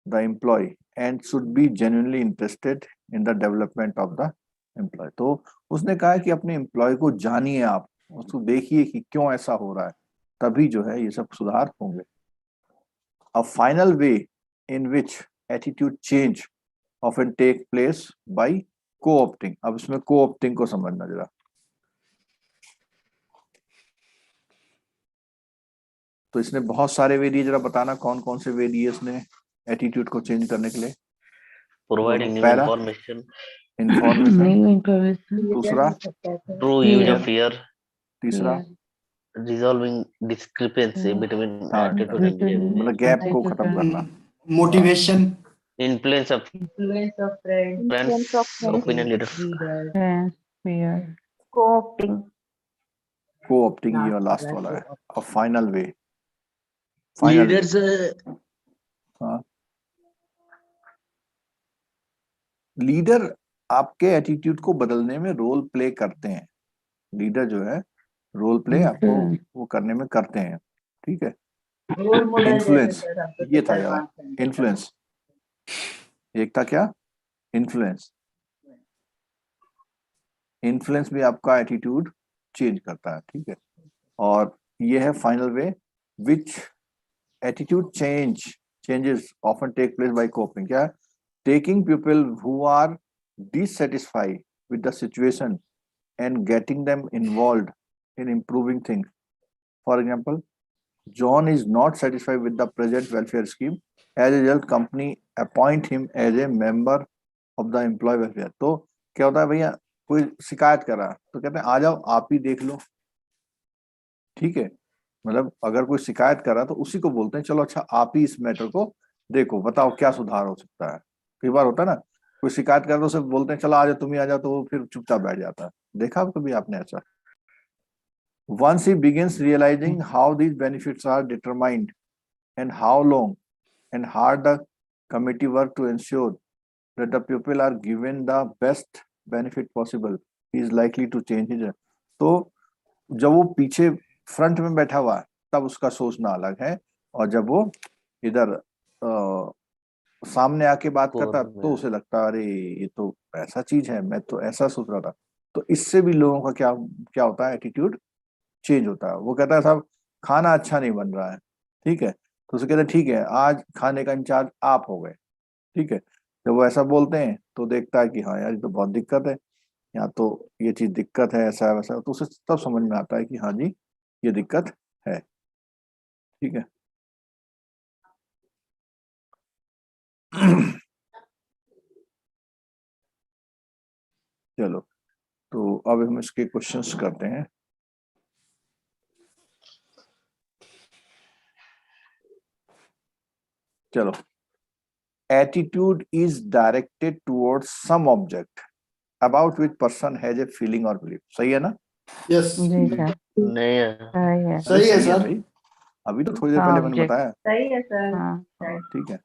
Speaker 2: the employee and should be genuinely interested in the development of the employee। तो उसने कहा है कि अपने employ को जानिए, आप उसको देखिए कि क्यों ऐसा हो रहा है, तभी जो है ये सब सुधार होंगे। A final way in which attitude change often take place by को-ऑप्टिंग। अब इसमें को-ऑप्टिंग को समझना जरा। तो इसने बहुत सारे वे दिए, जरा बताना कौन कौन से वे दिए इसने एटीट्यूड को चेंज करने के लिए।
Speaker 4: प्रोवाइडिंग न्यू
Speaker 2: पहला
Speaker 4: इंफॉर्मेशन,
Speaker 2: इंफॉर्मेशन,
Speaker 6: न्यू इंफॉर्मेशन,
Speaker 2: दूसरा
Speaker 4: ट्रू यूज ऑफ फियर,
Speaker 2: तीसरा
Speaker 4: रिजॉल्विंग डिस्क्रिपेंसी बिटवीन
Speaker 2: हाँ,
Speaker 4: एटीट्यूड एंड बिहेवियर,
Speaker 2: मतलब गैप को खत्म करना।
Speaker 7: Motivation,
Speaker 4: influence of
Speaker 6: influence of friends,
Speaker 4: friends, opinion leaders,
Speaker 6: friends, fear, co-opting,
Speaker 2: को-ऑप्टिंग ये लास्ट वाला है। और फाइनल वे, फाइनल
Speaker 7: लीडर्स,
Speaker 2: लीडर आपके एटीट्यूड को बदलने में रोल प्ले करते हैं। लीडर जो है रोल प्ले आपको वो करने में करते हैं, ठीक है। इन्फ्लुएंस, ये था यार इन्फ्लुएंस, एक था क्या इन्फ्लुएंस। इन्फ्लुएंस भी आपका एटीट्यूड चेंज करता है, ठीक है। और ये है final way, which attitude changes often take place by coping. क्या, taking people who are dissatisfied with the situation and getting them involved in improving things. For example, John is not satisfied with the present welfare scheme. As a result, company appoint him as a member of the employee welfare. तो क्या होता है भैया, कोई शिकायत कर रहा है तो कहते हैं आ जाओ आप ही देख लो, ठीक है। मतलब अगर कोई शिकायत कर रहा है तो उसी को बोलते हैं चलो अच्छा आप ही इस मैटर को देखो, बताओ क्या सुधार हो सकता है। कई बार होता है ना, कोई शिकायत कर तो उसे बोलते हैं चलो आ जाओ तुम ही आ जाओ, तो वो फिर चुपचाप बैठ जाता है। देखा कभी आपने ऐसा? Once he begins realizing how these benefits are determined and how long and hard the committee work to ensure that the people are given the best benefit possible, he is likely to change his. तो जब वो पीछे front में बैठा हुआ है तब उसका सोचना अलग है, और जब वो इधर सामने आके बात करता है तो उसे लगता है अरे ये तो ऐसा चीज है, मैं तो ऐसा सोच रहा था। तो इससे भी लोगों का क्या क्या होता है, एटीट्यूड चेंज होता है। वो कहता है साहब खाना अच्छा नहीं बन रहा है, ठीक है, तो उसे कहते हैं ठीक है आज खाने का इंचार्ज आप हो गए, ठीक है। जब वो ऐसा बोलते हैं तो देखता है कि हाँ यार ये तो बहुत दिक्कत है, यहाँ तो ये चीज दिक्कत है, ऐसा है वैसा है, तो उसे तब समझ में आता है कि हाँ जी ये दिक्कत है, ठीक है। चलो तो अब हम इसके क्वेश्चंस करते हैं। चलो, attitude is directed towards some object about which person has a feeling और बिलीफ। सही है ना?
Speaker 7: यस,
Speaker 6: जी सर,
Speaker 4: नहीं है,
Speaker 6: सही है,
Speaker 7: सही है सर।
Speaker 2: भाई, अभी तो थोड़ी देर पहले मैंने
Speaker 6: object.
Speaker 2: बताया।
Speaker 6: सही है सर, हाँ,
Speaker 2: ठीक है।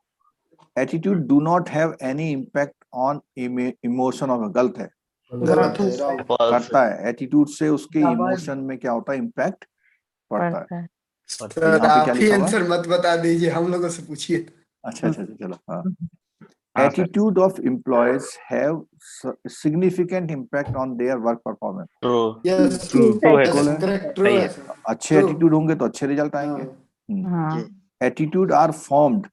Speaker 2: Attitude do not have any impact on emotion of, गलत है,
Speaker 7: गलत है, राव।
Speaker 4: false,
Speaker 2: करता है। एटीट्यूड से उसके इमोशन में क्या होता है, इम्पैक्ट पड़ता है।
Speaker 6: पड़ता है।
Speaker 7: सर
Speaker 2: यहाँ पे
Speaker 7: आप
Speaker 2: क्या
Speaker 7: ही
Speaker 2: लिखा हुआ है?
Speaker 7: आंसर मत बता दीजिए, हम लोगों से पूछिए।
Speaker 2: अच्छा अच्छा अच्छा, चलो हाँ। Attitude of employees have significant impact on their work performance.
Speaker 4: true,
Speaker 7: yes,
Speaker 1: true है
Speaker 2: बिल्कुल है।
Speaker 7: करेक्ट, ट्रू है सर।
Speaker 2: अच्छे
Speaker 7: True.
Speaker 2: एटीट्यूड होंगे तो अच्छे रिजल्ट आएंगे।
Speaker 6: हाँ,
Speaker 2: attitude are formed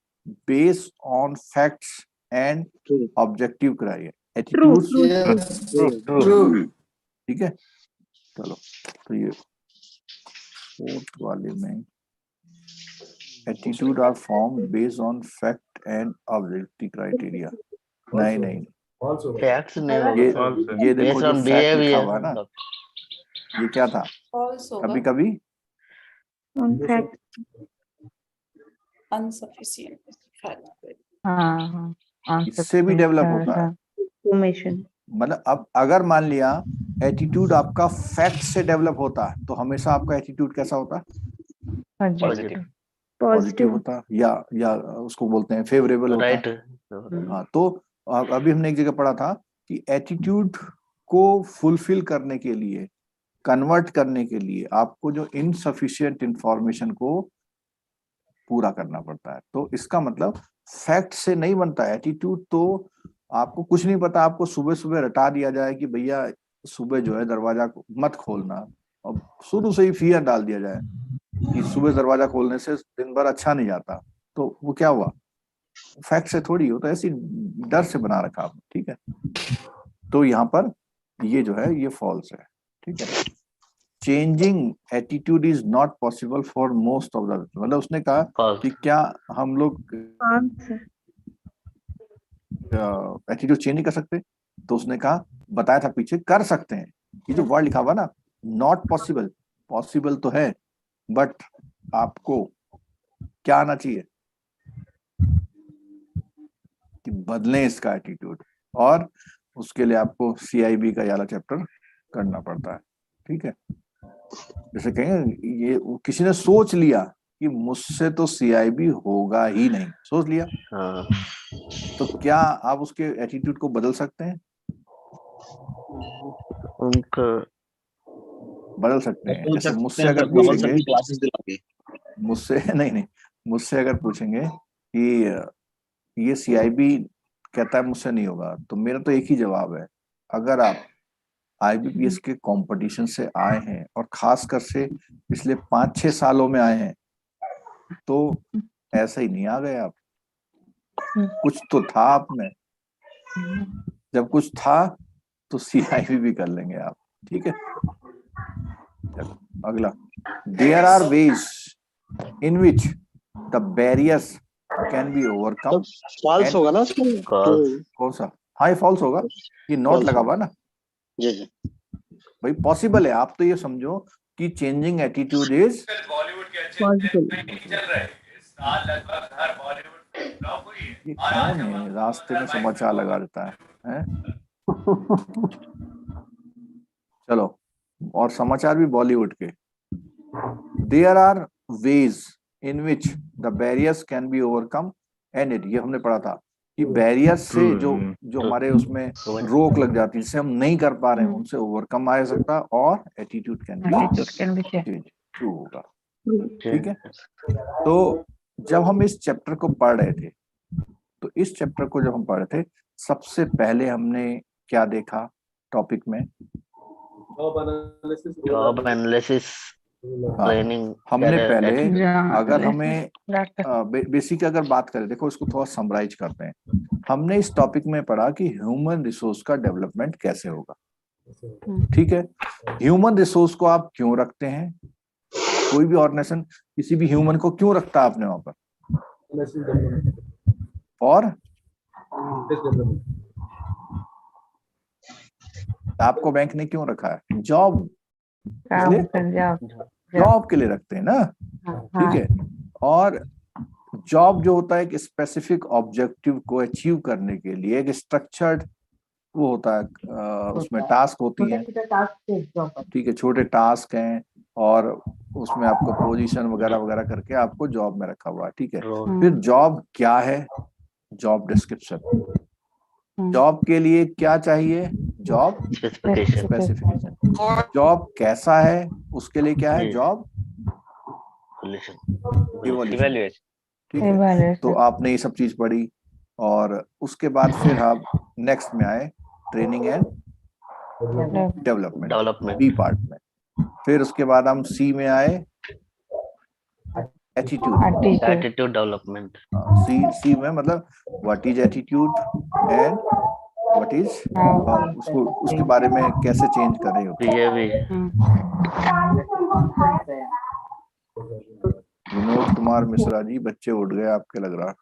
Speaker 2: based on facts and objective criteria. Attitude,
Speaker 7: yes,
Speaker 1: true
Speaker 7: true.
Speaker 2: ठीक है। चलो तो ये फोर्थ वाले में attitude are formed based on fact and objective criteria. नहीं नहीं,
Speaker 3: फॉल्स होगा।
Speaker 4: facts नहीं होगा,
Speaker 2: ये देखो
Speaker 4: based
Speaker 2: जो
Speaker 4: on
Speaker 2: फैक्ट लिखा
Speaker 4: behavior,
Speaker 2: हुआ है ना, ये क्या था?
Speaker 8: false होगा,
Speaker 2: कभी कभी
Speaker 6: इनफैक्ट,
Speaker 8: insufficient fact,
Speaker 6: हाँ, हाँ,
Speaker 2: इससे भी डेवलप होता है।
Speaker 6: इंफॉर्मेशन,
Speaker 2: मतलब अब अगर मान लिया एटीट्यूड आपका फैक्ट से डेवलप होता है तो हमेशा आपका एटीट्यूड कैसा होता?
Speaker 6: पॉजिटिव,
Speaker 2: पॉजिटिव होता, या उसको बोलते हैं फेवरेबल होता।
Speaker 4: right,
Speaker 2: हाँ, तो अभी हमने एक जगह पढ़ा था कि एटीट्यूड को फुलफिल करने के लिए, कन्वर्ट करने के लिए आपको जो इनसफिशिएंट इंफॉर्मेशन को पूरा करना पड़ता है। तो इसका मतलब फैक्ट से नहीं बनता है एटीट्यूड। तो आपको कुछ नहीं पता, आपको सुबह सुबह रटा दिया जाए कि भैया सुबह जो है दरवाजा मत खोलना, और शुरू से ही फियर डाल दिया जाए कि सुबह दरवाजा खोलने से दिन भर अच्छा नहीं जाता, तो वो क्या हुआ? फैक्ट से थोड़ी होता है, ऐसी डर से बना रखा आपने, ठीक है। तो यहाँ पर ये जो है ये फॉल्स है, ठीक है। Changing attitude is not possible for most of the, मतलब उसने कहा
Speaker 4: false.
Speaker 2: कि क्या हम लोग एटीट्यूड चेंज नहीं कर सकते, तो उसने कहा, बताया था पीछे, कर सकते हैं। ये जो वर्ड लिखा हुआ ना, नॉट पॉसिबल, पॉसिबल तो है, बट आपको क्या आना चाहिए कि बदलें इसका एटीट्यूड, और उसके लिए आपको CIB का ये वाला चैप्टर करना पड़ता है, ठीक है। जैसे कहेंगे ये किसी ने सोच लिया कि मुझसे तो CIB होगा ही नहीं, सोच लिया,
Speaker 4: हाँ,
Speaker 2: तो क्या आप उसके एटीट्यूड को बदल सकते हैं?
Speaker 4: उनका
Speaker 2: बदल सकते हैं।
Speaker 5: बोल
Speaker 2: जैसे
Speaker 5: सकते
Speaker 2: मुझसे
Speaker 5: हैं
Speaker 2: अगर
Speaker 5: सर, डबल सर
Speaker 2: पूछेंगे,
Speaker 5: की क्लासेस दिला के।
Speaker 2: मुझसे नहीं, मुझसे अगर पूछेंगे कि ये CIB कहता है मुझसे नहीं होगा, तो मेरा तो एक ही जवाब है, अगर आप IBPS के कंपटीशन से आए हैं और खासकर से पिछले 5-6 सालों में आए हैं, तो ऐसा ही नहीं आ गए आप, कुछ तो था आप में, जब कुछ था तो CIB भी कर लेंगे आप, ठीक है। चलो अगला, there are ways in which the barriers can be overcome.
Speaker 5: False होगा ना उसमें तो?
Speaker 4: false.
Speaker 2: कौन सा? हाँ, ये फॉल्स होगा, ये नोट
Speaker 5: False
Speaker 2: लगा हुआ ना
Speaker 5: जी जी।
Speaker 2: भाई, पॉसिबल है। आप तो ये समझो कि चेंजिंग एटीट्यूड इज ये कौन है रास्ते में समाचार लगा देता है? चलो, और समाचार भी बॉलीवुड के। There are ways in which the barriers can be overcome and it, ये हमने पढ़ा था कि बैरियर्स से जो हमारे उसमें रोक लग जाती है, जिसे हम नहीं कर पा रहे हैं, उनसे ओवरकम आ सकता, और attitude can B change, true होगा, ठीक है। तो जब हम इस चैप्टर को पढ़ रहे थे, तो इस चैप्टर को जब हम पढ़ रहे थे, सबसे पहले हमने क्या देखा टॉपिक में?
Speaker 4: जॉब एनालिसिस
Speaker 2: हाँ,
Speaker 4: ट्रेनिंग
Speaker 2: हमने पहले, अगर
Speaker 6: हाँ,
Speaker 2: हमें बेसिक अगर बात करें, देखो इसको थोड़ा समराइज करते हैं। हमने इस टॉपिक में पढ़ा कि ह्यूमन रिसोर्स का डेवलपमेंट कैसे होगा, ठीक है। ह्यूमन रिसोर्स को आप क्यों रखते हैं? कोई भी ऑर्गेनाइजेशन किसी भी ह्यूमन को क्यों रखता है आपने वहां पर? और आपको बैंक ने क्यों रखा है? जॉब, जॉब के लिए रखते हैं ना, ठीक है। और जॉब जो होता है एक स्पेसिफिक ऑब्जेक्टिव को अचीव करने के लिए एक स्ट्रक्चर्ड वो होता है, उसमें टास्क होती है, ठीक है, छोटे टास्क हैं, और उसमें आपको पोजीशन वगैरह वगैरह करके आपको जॉब में रखा हुआ है, ठीक है। फिर जॉब क्या है? जॉब डिस्क्रिप्शन, जॉब के लिए क्या चाहिए? Job specification. जॉब कैसा है? उसके लिए क्या है? जॉब इवैल्यूएशन, ठीक है। तो आपने ये सब चीज पढ़ी, और उसके बाद फिर आप नेक्स्ट में आए training and development, B part में। फिर उसके बाद हम सी में आए, एटीट्यूड
Speaker 4: डेवलपमेंट।
Speaker 2: सी में मतलब what is attitude and what is, उसको उसके बारे में कैसे चेंज कर रहे हो। विनोद कुमार मिश्रा जी, बच्चे उठ गए आपके, लग रहा।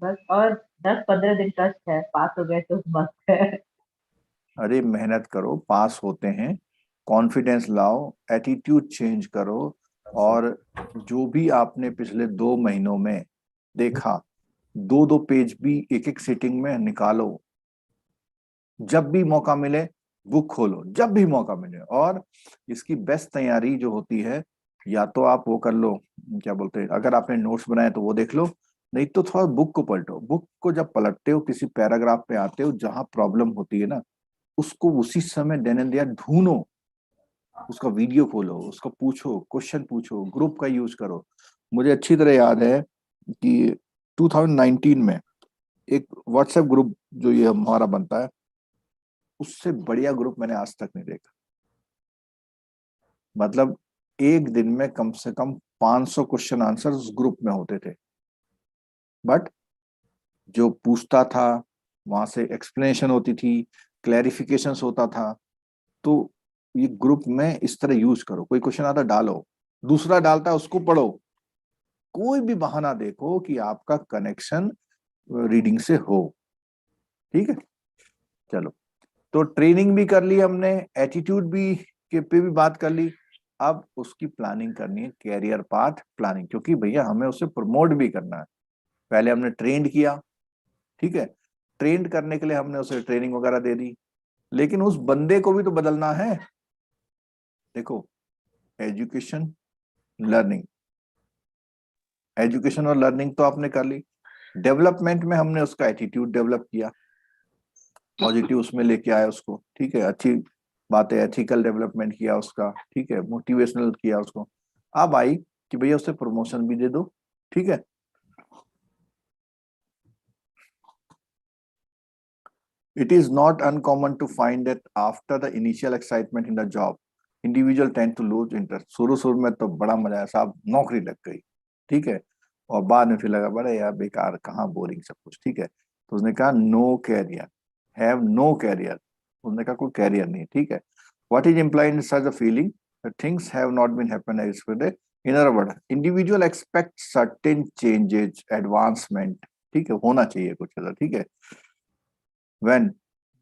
Speaker 6: बस और 10-15 दिन टच है, पास हो गए तो बस है।
Speaker 2: अरे मेहनत करो, पास होते हैं, कॉन्फिडेंस लाओ, एटीट्यूड चेंज करो, और जो भी आपने पिछले 2 महीनों में देखा, 2-2 पेज भी एक सिटिंग में निकालो, जब भी मौका मिले बुक खोलो, जब भी मौका मिले। और इसकी बेस्ट तैयारी जो होती है, या तो आप वो कर लो, क्या बोलते हैं, अगर आपने नोट्स बनाए तो वो देख लो, नहीं तो थोड़ा बुक को पलटो। बुक को जब पलटते हो, किसी पैराग्राफ पे आते हो जहां प्रॉब्लम होती है ना, उसको उसी समय देन एंड देयर ढूंढो, उसका वीडियो खोलो, उसको पूछो, क्वेश्चन पूछो, ग्रुप का यूज करो। मुझे अच्छी तरह याद है कि 2019 में एक व्हाट्सएप ग्रुप जो ये हमारा बनता है, उससे बढ़िया ग्रुप मैंने आज तक नहीं देखा। मतलब एक दिन में कम से कम 500 क्वेश्चन आंसर उस ग्रुप में होते थे। बट जो पूछता था वहां से एक्सप्लेनेशन होती थी, क्लैरिफिकेशन होता था। तो ये ग्रुप में इस तरह यूज करो, कोई क्वेश्चन आता डालो, दूसरा डालता है उसको पढ़ो, कोई भी बहाना देखो कि आपका कनेक्शन रीडिंग से हो। ठीक है, चलो, तो ट्रेनिंग भी कर ली हमने, एटीट्यूड भी के पे भी बात कर ली। अब उसकी प्लानिंग करनी है, कैरियर पाथ प्लानिंग, क्योंकि भैया हमें उसे प्रमोट भी करना है। पहले हमने ट्रेंड किया, ठीक है, ट्रेंड करने के लिए हमने उसे ट्रेनिंग वगैरह दे दी, लेकिन उस बंदे को भी तो बदलना है। देखो, एजुकेशन लर्निंग, एजुकेशन और लर्निंग तो आपने कर ली, डेवलपमेंट में हमने उसका एटीट्यूड डेवलप किया, पॉजिटिव उसमें लेके आया उसको, ठीक है, अच्छी बात है, एथिकल डेवलपमेंट किया उसका, ठीक है, मोटिवेशनल किया उसको। अब आई कि भैया उसे प्रमोशन भी दे दो, ठीक है। It is not uncommon to find that after the initial excitement in the job, individual tend to lose interest. शुरू में तो बड़ा मजा आया साहब, नौकरी लग गई, ठीक है, और बाद में फिर लगा बड़े यार बेकार, कहाँ बोरिंग सब कुछ, ठीक है। तो उसने कहा no career, have no career, उसने कहा कोई कैरियर नहीं, ठीक है। What is implied in such a feeling that things have not been happened as expected? In other words, individual expect certain changes, advancement, ठीक है, होना चाहिए कुछ ऐसा, ठीक है। When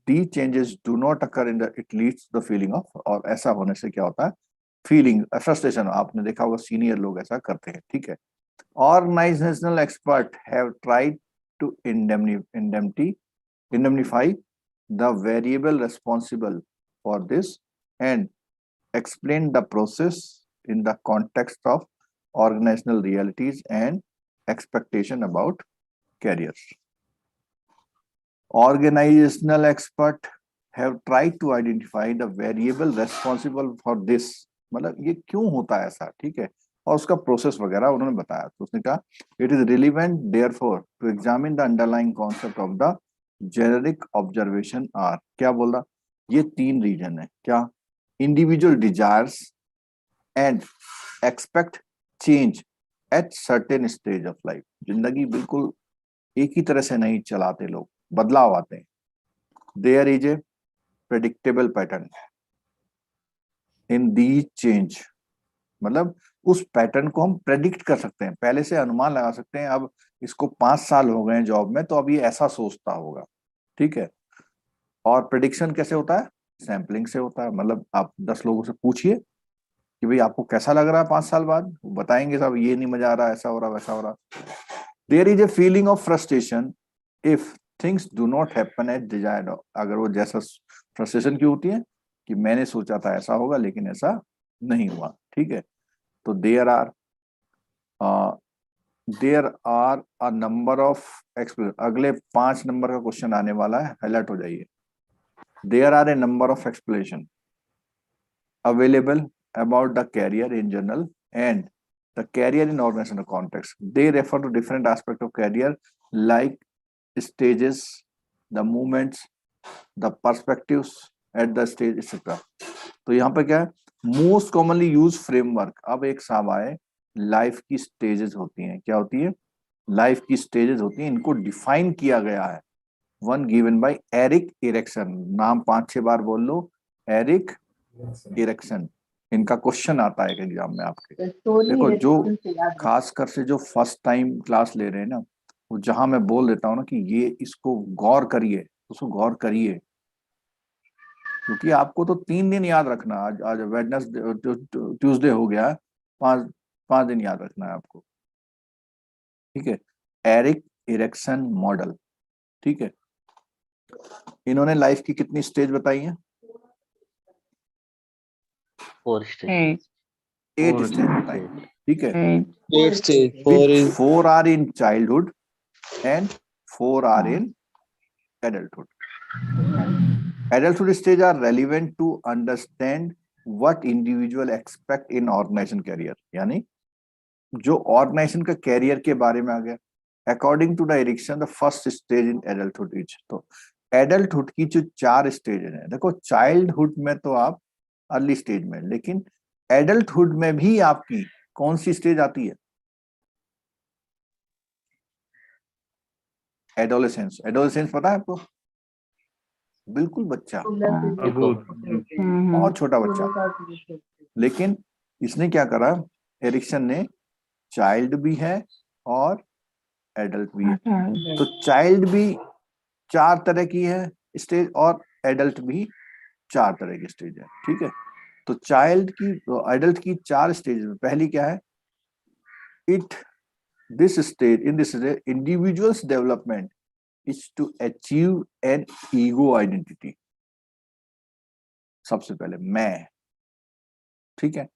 Speaker 2: these changes do not occur in the, it leads to the feeling of, और ऐसा होने से क्या होता है, फीलिंग फ्रस्ट्रेशन। आपने देखा होगा सीनियर लोग ऐसा करते हैं, ठीक है। Organizational experts have tried to indemnify the variable responsible for this and explain the process in the context of organizational realities and expectation about careers. Organizational experts have tried to identify the variable responsible for this, मतलब ये क्यों होता है ऐसा, ठीक है, और उसका प्रोसेस वगैरह उन्होंने बताया। तो उसने कहा it is relevant therefore to examine the underlying concept of the generic observation are, क्या बोल रहा, ये 3 रीजन है, क्या, individual desires and expect change at certain stage of life. जिंदगी बिल्कुल एक ही तरह से नहीं चलाते लोग, बदलाव आते हैं। There is a predictable pattern in the change, मतलब उस पैटर्न को हम प्रेडिक्ट कर सकते हैं, पहले से अनुमान लगा सकते हैं। अब इसको 5 साल हो गए हैं जॉब में, तो अब ये ऐसा सोचता होगा, ठीक है। और प्रेडिक्शन कैसे होता है, सैम्पलिंग से होता है, मतलब आप 10 लोगों से पूछिए कि भाई आपको कैसा लग रहा है 5 साल बाद, वो बताएंगे साहब ये नहीं मजा आ रहा, ऐसा हो रहा, वैसा हो रहा। There is a feeling of frustration if things do not happen as desired, अगर वो जैसा, फ्रस्ट्रेशन क्यों होती है कि मैंने सोचा था ऐसा होगा लेकिन ऐसा नहीं हुआ, ठीक है। तो there are a number of explain, अगले 5 नंबर का क्वेश्चन आने वाला है, अलर्ट हो जाइए। There are a number of explanation available about the career in general and the career in organizational context. They refer to different aspects of career like stages, the movements, the perspectives at the stage, etc. तो यहाँ पे क्या है, most commonly use framework. अब एक साहब आए, life की स्टेजेस होती हैं, क्या होती है, लाइफ की स्टेजेस होती हैं, इनको डिफाइन किया गया है। One given by Eric Erikson, नाम 5-6 बार बोल लो, एरिक इरेक्सन। इनका क्वेश्चन आता है एग्जाम में आपके। देखो, जो खासकर से जो फर्स्ट टाइम क्लास ले रहे हैं ना, वो जहां मैं बोल देता हूँ ना कि ये इसको गौर करिए, उसको गौर करिए, क्योंकि आपको तो 3 दिन याद रखना। आज वेडनेसडे, ट्यूसडे हो गया, 5 दिन याद रखना है आपको, ठीक है। एरिक इरेक्सन मॉडल, ठीक है। इन्होंने लाइफ की कितनी स्टेज बताई है,
Speaker 4: 4 स्टेज,
Speaker 2: 8 स्टेज बताई, ठीक है।
Speaker 3: 8 stage, 4 is
Speaker 2: 4 are in childhood and 4 are in adulthood. Adulthood stage are relevant to understand what individual expect in organization career, यानी जो ऑर्गेनाइजेशन का कैरियर के बारे में आ गया। According to the Erikson the first stage in adulthood is, तो adulthood की जो 4 स्टेज है, देखो चाइल्डहुड में तो आप अर्ली स्टेज में, लेकिन एडल्टहुड में भी आपकी कौन सी स्टेज आती है, एडोलेसेंस। एडोलेसेंस पता है आपको? बिल्कुल बच्चा, बहुत छोटा बच्चा। लेकिन इसने क्या करा, एरिक्सन ने चाइल्ड भी है और एडल्ट भी है। तो चाइल्ड भी 4 तरह की है स्टेज और एडल्ट भी 4 तरह की स्टेज है, ठीक है। तो चाइल्ड की, एडल्ट की 4 स्टेज में पहली क्या है, it this stage, in this stage individuals development is to achieve an ego identity. सबसे पहले मैं, ठीक है।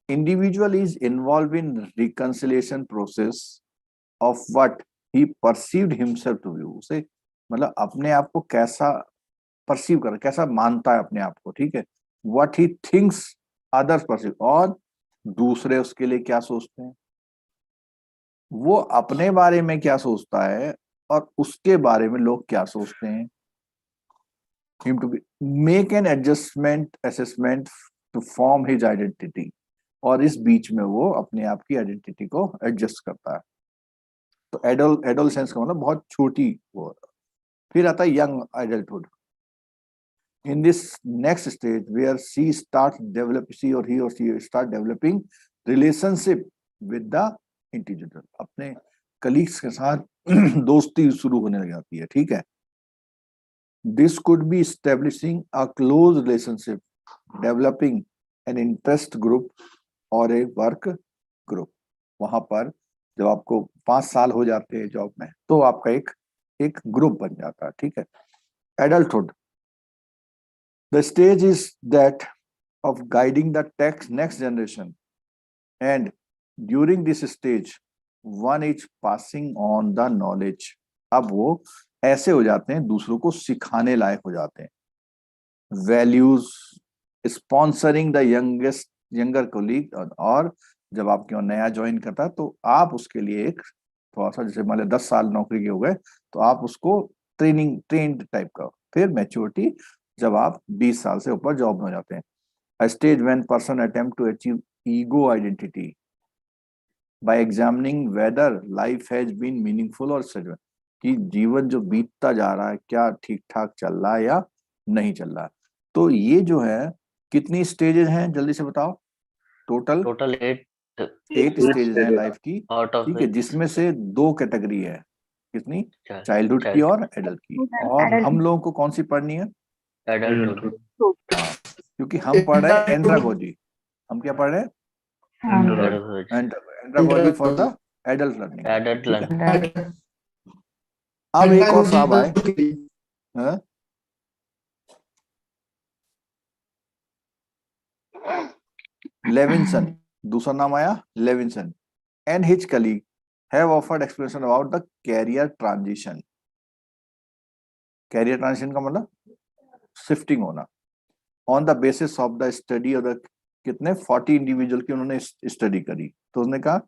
Speaker 2: Individual is involve in reconciliation process of what he perceived himself to be. उसे मतलब अपने आप को कैसा परसीव कर, कैसा मानता है अपने आप को, ठीक है। What he thinks others perceive, और दूसरे उसके लिए क्या सोचते हैं, वो अपने बारे में क्या सोचता है और उसके बारे में लोग क्या सोचते हैं। him to be make an adjustment assessment to form his identity, और इस बीच में वो अपने आप की आइडेंटिटी को एडजस्ट करता है। तो एडोलसेंस का मतलब बहुत छोटी वो। फिर आता है young adulthood. In this next stage where she or he or she start developing relationship with the individual, अपने कलीग्स के साथ दोस्ती शुरू होने लग जाती है, ठीक है। This could be establishing a close relationship, developing an interest group or a work group। वहां पर जब आपको 5 साल हो जाते हैं जॉब में, तो आपका एक ग्रुप बन जाता है, ठीक है। Adulthood, the stage is that of guiding the next generation, and during this stage one is passing on the knowledge। अब वो ऐसे हो जाते हैं, दूसरों को सिखाने लायक हो जाते हैं। Values, sponsoring the younger colleague, और जब आपके वहाँ नया ज्वाइन करता है तो आप उसके लिए एक थोड़ा सा, जैसे मान लो 10 साल नौकरी के हो गए तो आप उसको ट्रेंड टाइप का। फिर मैच्योरिटी, जब आप 20 साल से ऊपर जॉब में हो जाते हैं। A stage when person attempt to achieve ego identity by examining whether life has been meaningful or such, कि जीवन जो बीतता जा रहा है क्या ठीक ठाक चल रहा है या नहीं चल रहा है। तो ये जो है, कितनी स्टेजेस हैं जल्दी से बताओ? टोटल 8 स्टेजेस हैं लाइफ की,
Speaker 4: आउट ऑफ
Speaker 2: ठीक है, जिसमें से 2 कैटेगरी है। कितनी? चाइल्डहुड की और एडल्ट की। और हम लोगों को कौन सी पढ़नी है?
Speaker 4: एडल्टहुड।
Speaker 2: क्योंकि हम पढ़ रहे हैं एंड्रागोजी। हम क्या पढ़ रहे हैं? Andragogy for the adult learning.
Speaker 4: Adult learning.
Speaker 2: अब एक और साहब आए, हाँ? लेविंसन, दूसरा नाम आया Levinson, and his colleague have offered explanation about the career transition। Career transition का मतलब शिफ्टिंग होना। On the basis of the study of the, कितने 40 इंडिविजुअल की उन्होंने स्टडी करी। तो उसने कहा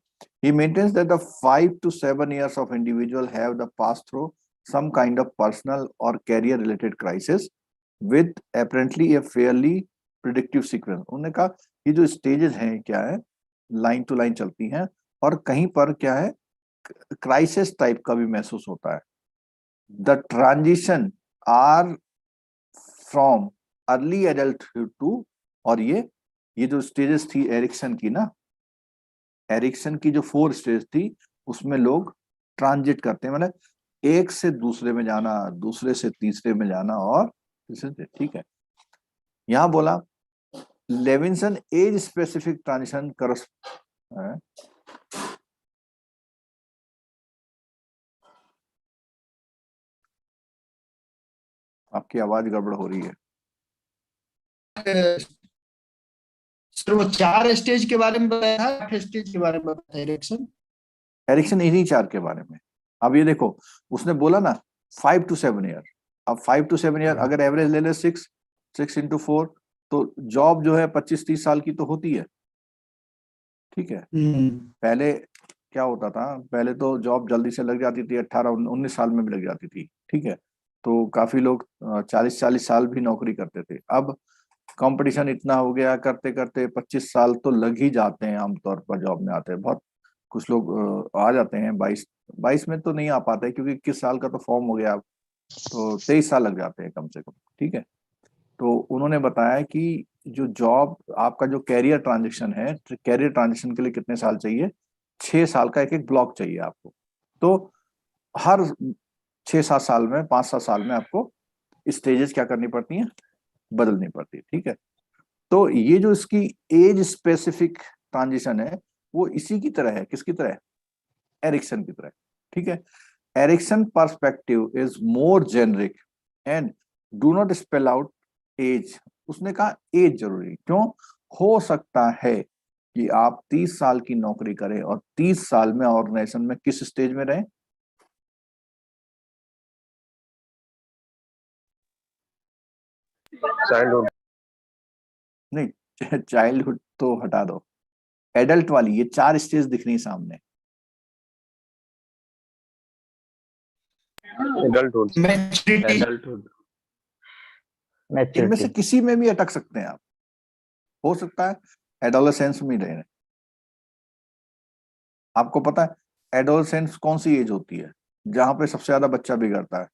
Speaker 2: he maintains that the 5 to 7 years of individual have the pass through some kind of personal or career related crisis with apparently a fairly predictive sequence। उन्होंने कहा ये जो स्टेजेस हैं क्या है, लाइन टू लाइन चलती हैं, और कहीं पर क्या है, क्राइसिस टाइप का भी महसूस होता है। The transition are from early adulthood to, और ये जो स्टेजेस थी एरिक्सन की ना, एरिक्सन की जो 4 स्टेज थी, उसमें लोग ट्रांजिट करते हैं, मतलब एक से दूसरे में जाना, दूसरे से तीसरे में जाना, और ठीक है। यहां बोला लेविंसन एज स्पेसिफिक ट्रांजिशन कर, आपकी आवाज गड़बड़ हो रही है।
Speaker 7: सर वो 4 स्टेज के बारे में बताया था, 8 स्टेज के बारे में बताया एरिक्सन?
Speaker 2: एरिक्सन इन्हीं 4 के बारे में। अब ये देखो, उसने बोला ना 5 to 7 ईयर। अब 5 to 7 ईयर अगर एवरेज ले ले 6 into 4, तो जॉब जो है 25-30 साल की तो होती है, ठीक है। पहले क्या होता था, पहले तो जॉब जल्दी से लग जाती थी, 18-19 साल में भी लग जाती थी, ठीक है। तो काफी लोग 40-40 साल भी नौकरी करते थे। अब कंपटीशन इतना हो गया, करते करते 25 साल तो लग ही जाते हैं, आमतौर पर जॉब में आते हैं। बहुत कुछ लोग आ जाते हैं 22 में तो नहीं आ पाता है क्योंकि 21 साल का तो फॉर्म हो गया अब, तो 23 साल लग जाते हैं कम से कम। ठीक है, तो उन्होंने बताया कि जो जॉब आपका जो कैरियर ट्रांजिशन है, कैरियर ट्रांजिशन के लिए कितने साल चाहिए, 6 साल का एक एक ब्लॉक चाहिए आपको। तो हर 6-7 साल में, 5-7 साल में आपको स्टेजेस क्या करनी पड़ती हैं, बदलनी पड़ती है। ठीक है, तो ये जो इसकी एज स्पेसिफिक ट्रांजिशन है वो इसी की तरह है, किसकी तरह है, एरिक्सन की तरह। ठीक है, Erikson perspective is more generic and do not spell out age. उसने कहा एज जरूरी क्यों, हो सकता है कि आप 30 साल की नौकरी करें और 30 साल में ऑर्गेनाइजेशन में किस स्टेज में रहें,
Speaker 1: चाइल्डहुड।
Speaker 2: नहीं चाइल्डहुड तो हटा दो, एडल्ट वाली ये 4 स्टेज दिख रही सामने।
Speaker 1: एडल्टहुड।
Speaker 7: Maturity,
Speaker 3: adulthood.
Speaker 2: इनमें से किसी में भी अटक सकते हैं आप, हो सकता है एडोलेसेंस में रहे। आपको पता है एडोलेसेंस कौन सी एज होती है जहां पे सबसे ज्यादा बच्चा बिगड़ता है?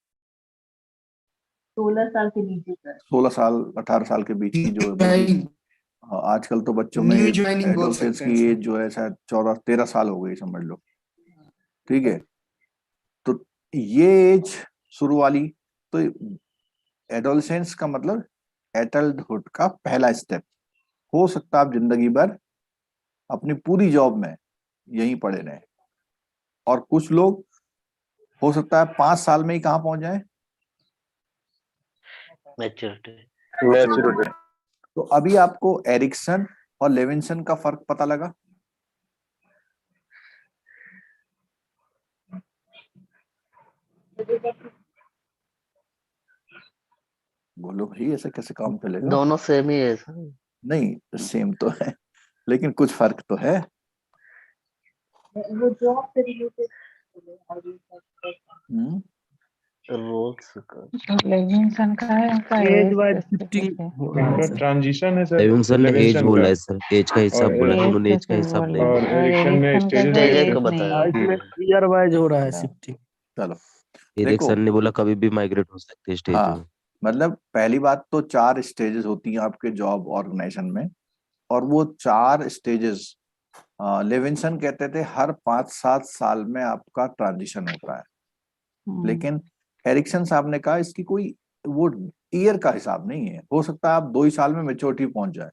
Speaker 6: 16 साल के नीचे का।
Speaker 2: 16 साल 18 साल के बीच की जो है बल्कि हाँ, आजकल तो बच्चों में
Speaker 7: न्यू ज्वाइनिंग बोल
Speaker 2: एडोलेसेंस
Speaker 7: सकते हैं
Speaker 2: की
Speaker 7: इसको।
Speaker 2: एज जो है शायद 14-13 साल हो गई समझ लो। ठीक है, तो ये एज शुरू वाली, तो एडोलेसेंस का मतलब एडल्टहुड का पहला स्टेप। हो सकता है आप जिंदगी भर अपनी पूरी जॉब में यहीं पड़े रहे, और कुछ लोग हो सकता है 5 साल में ही कहाँ पहुंच जाए,
Speaker 4: मैच्योरिटी।
Speaker 1: मैच्योरिटी।
Speaker 2: तो अभी आपको एरिक्सन और लेविंसन का फर्क पता लगा? बोलो भाई, ऐसे कैसे काम चलेगा?
Speaker 4: दोनों सेम ही है सर।
Speaker 2: नहीं सेम तो है लेकिन कुछ फर्क तो है।
Speaker 6: वो जॉब से रिलेटेड।
Speaker 2: हम्म,
Speaker 4: रोल्स
Speaker 9: लेविंसन का है उनका
Speaker 10: age
Speaker 9: age
Speaker 10: wise
Speaker 9: specific
Speaker 10: shifting
Speaker 9: है।
Speaker 10: जो ट्रांजिशन है सर
Speaker 3: लेविंसन ने एज
Speaker 10: लेविंसन
Speaker 3: बोला
Speaker 10: का,
Speaker 3: है सर, एज का हिसाब
Speaker 10: और
Speaker 3: बोला है,
Speaker 9: एज
Speaker 3: उन्होंने एज का
Speaker 9: स्पेसिफिक
Speaker 3: हिसाब
Speaker 9: बोले
Speaker 3: नहीं
Speaker 10: और
Speaker 3: बोला।
Speaker 9: और
Speaker 10: एरिक्सन ने
Speaker 9: एरिक्सन का
Speaker 10: स्टेजेस
Speaker 9: जो
Speaker 4: स्टेज
Speaker 10: वाइज
Speaker 4: एक
Speaker 9: एज नहीं
Speaker 4: बताया।
Speaker 9: है।
Speaker 10: शिफ्ट।
Speaker 2: हाँ,
Speaker 10: ईयर वाइज हो रहा है
Speaker 2: हाँ,
Speaker 10: शिफ्टिंग।
Speaker 2: चलो देखो।
Speaker 3: एरिक्सन ने बोला कभी भी माइग्रेट हो सकते हैं स्टेज
Speaker 2: हाँ,
Speaker 3: में।
Speaker 2: मतलब पहली बात तो 4 स्टेजेस होती हैं आपके जॉब ऑर्गेनाइजेशन में, और वो 4 स्टेजेस लेविंसन कहते थे हर 5-7 साल में आपका ट्रांजिशन होता है। लेकिन एरिक्सन साहब ने कहा इसकी कोई वो ईयर का हिसाब नहीं है, हो सकता है आप 2 ही साल में मेच्योरिटी पहुंच जाए,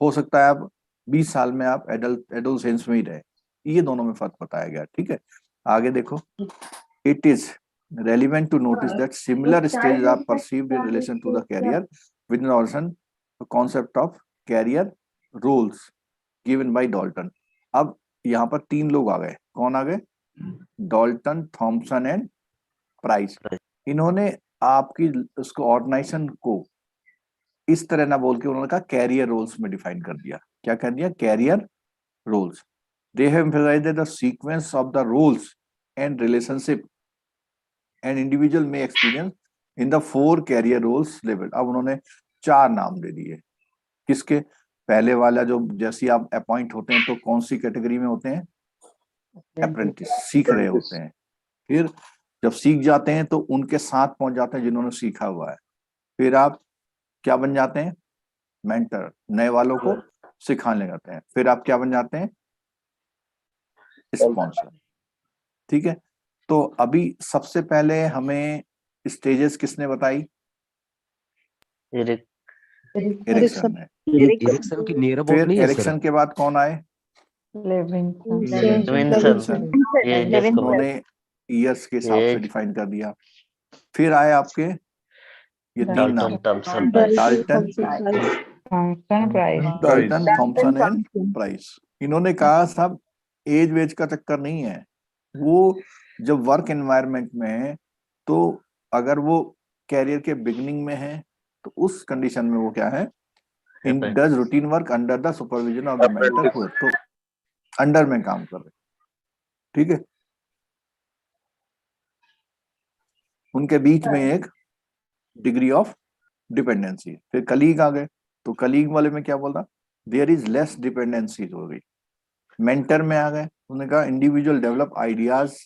Speaker 2: हो सकता है आप 20 साल में आप एडोलसेंस में ही रहे। ये दोनों में फर्क बताया गया। ठीक है, आगे देखो। It is relevant to notice that similar stages are perceived in relation to the career within the concept of career roles given by Dalton। अब यहाँ पर 3 लोग आ गए, कौन आ गए, डॉल्टन, थॉमसन एंड प्राइस। इन्होंने आपकी उसको ऑर्गेनाइजेशन को इस तरह ना बोल के उन्होंने कहा कैरियर रोल्स में डिफाइन कर दिया। क्या कर दिया, career roles. They have emphasised the sequence of the roles and relationship and individual में experience in the 4 career roles level. अब उन्होंने 4 नाम दे दिए। किसके, पहले वाला जो जैसे आप अपॉइंट होते हैं तो कौन सी कैटेगरी में होते हैं, अप्रेंटिस, सीख रहे होते हैं। फिर जब सीख जाते हैं तो उनके साथ पहुंच जाते हैं जिन्होंने सीखा हुआ है। फिर आप क्या बन जाते हैं, मेंटर, नए वालों को सिखाने लगते हैं। फिर आप क्या बन जाते हैं, स्पॉन्सर। ठीक है, तो अभी सबसे पहले हमें स्टेजेस किसने बताई, एरिक्सन ने।
Speaker 3: एरिक्सन की नियर अबाउट
Speaker 2: फिर
Speaker 3: नहीं है सर।
Speaker 2: एरिक्सन के बाद कौन आए,
Speaker 4: लेविंसन ये जिसको
Speaker 2: उन्होंने ईयर्स के हिसाब से
Speaker 4: एज
Speaker 2: डिफाइन कर दिया। फिर आए आपके ये 3 नाम,
Speaker 4: Dalton Thomson Price.
Speaker 2: Dalton,
Speaker 9: Thomson Price.
Speaker 2: Dalton, Thomson and Price. इन्होंने कहा सब एज वेज का चक्कर नहीं है, वो जब वर्क एनवायरनमेंट में है तो अगर वो कैरियर के बिगिनिंग में है तो उस कंडीशन में वो क्या है, in does routine work under the supervision of the mentor, तो अंडर में काम कर रहे। ठीक है, उनके बीच में एक डिग्री ऑफ डिपेंडेंसी। फिर कलीग आ गए, तो कलीग वाले में क्या बोल रहा, देयर इज लेस डिपेंडेंसी हो गई। मेंटर में आ गए, उन्होंने कहा individual develop ideas,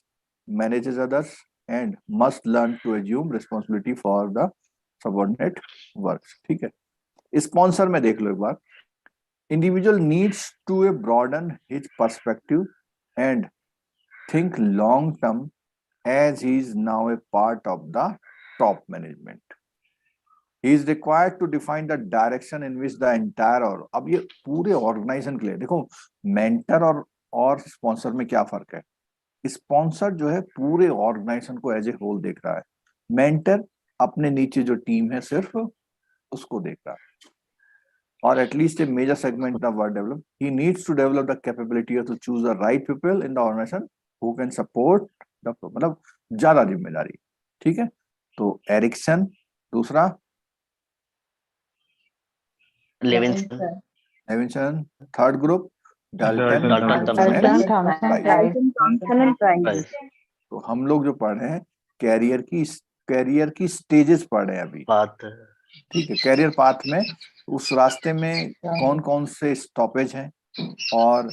Speaker 2: manages others and must learn to assume responsibility for the subordinate work. ठीक है, स्पॉन्सर में देख लो एक बार, individual needs to a broaden his perspective and think long term as he is now a part of the top management. He is required to define the direction in which the entire, और अब ये पूरे organisation के लिए देखो, mentor और sponsor में क्या फर्क है। स्पॉन्सर जो है पूरे ऑर्गेनाइजेशन को एज ए होल देख रहा है, मेंटर अपने नीचे जो टीम है सिर्फ उसको देख रहा है। और at least a major segment the word develop, he needs to develop the capability to choose the right people in the organisation who can support the, मतलब ज्यादा जिम्मेदारी। ठीक है, तो एरिक्सन दूसरा, Levinson third group, Dalton
Speaker 9: Dalton Thomson Price.
Speaker 2: तो हम लोग जो पढ़ रहे हैं कैरियर की स्टेजेस पढ़ रहे हैं अभी। ठीक है, कैरियर पाथ में उस रास्ते में कौन कौन से स्टॉपेज हैं और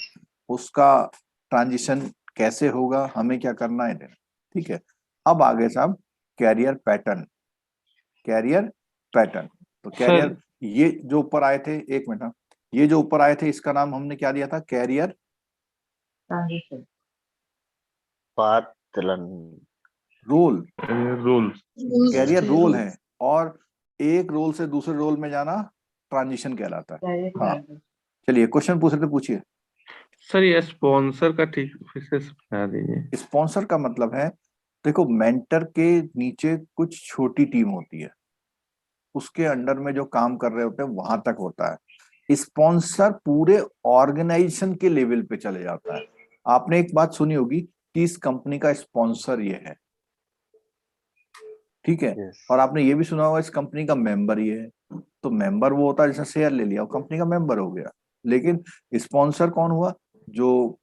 Speaker 2: उसका ट्रांजिशन कैसे होगा, हमें क्या करना है देना। ठीक है, अब आगे साहब कैरियर पैटर्न। तो कैरियर, ये जो ऊपर आए थे, एक मिनट, ये जो ऊपर आए थे इसका नाम हमने क्या दिया था, career
Speaker 6: transition,
Speaker 2: role. Career
Speaker 6: role
Speaker 2: role है और एक रोल से दूसरे रोल में जाना ट्रांजिशन कहलाता है। हाँ, चलिए क्वेश्चन पूछ रहे थे, पूछिए।
Speaker 10: सर ये स्पॉन्सर का ठीक फिर से समझा दीजिए।
Speaker 2: स्पॉन्सर का मतलब है, देखो मेंटर के नीचे कुछ छोटी टीम होती है, उसके अंडर में जो काम कर रहे होते हैं वहां तक होता है। स्पॉन्सर पूरे ऑर्गेनाइजेशन के लेवल पे चले जाता है। आपने एक बात सुनी होगी कि इस कंपनी का स्पॉन्सर ये है, ठीक है, और आपने ये भी सुना होगा इस कंपनी का मेंबर ये है। तो मेंबर वो होता है जिसने शेयर ले लिया, वो कंपनी का मेंबर हो गया। लेकिन स्पॉन्सर कौन हुआ, जो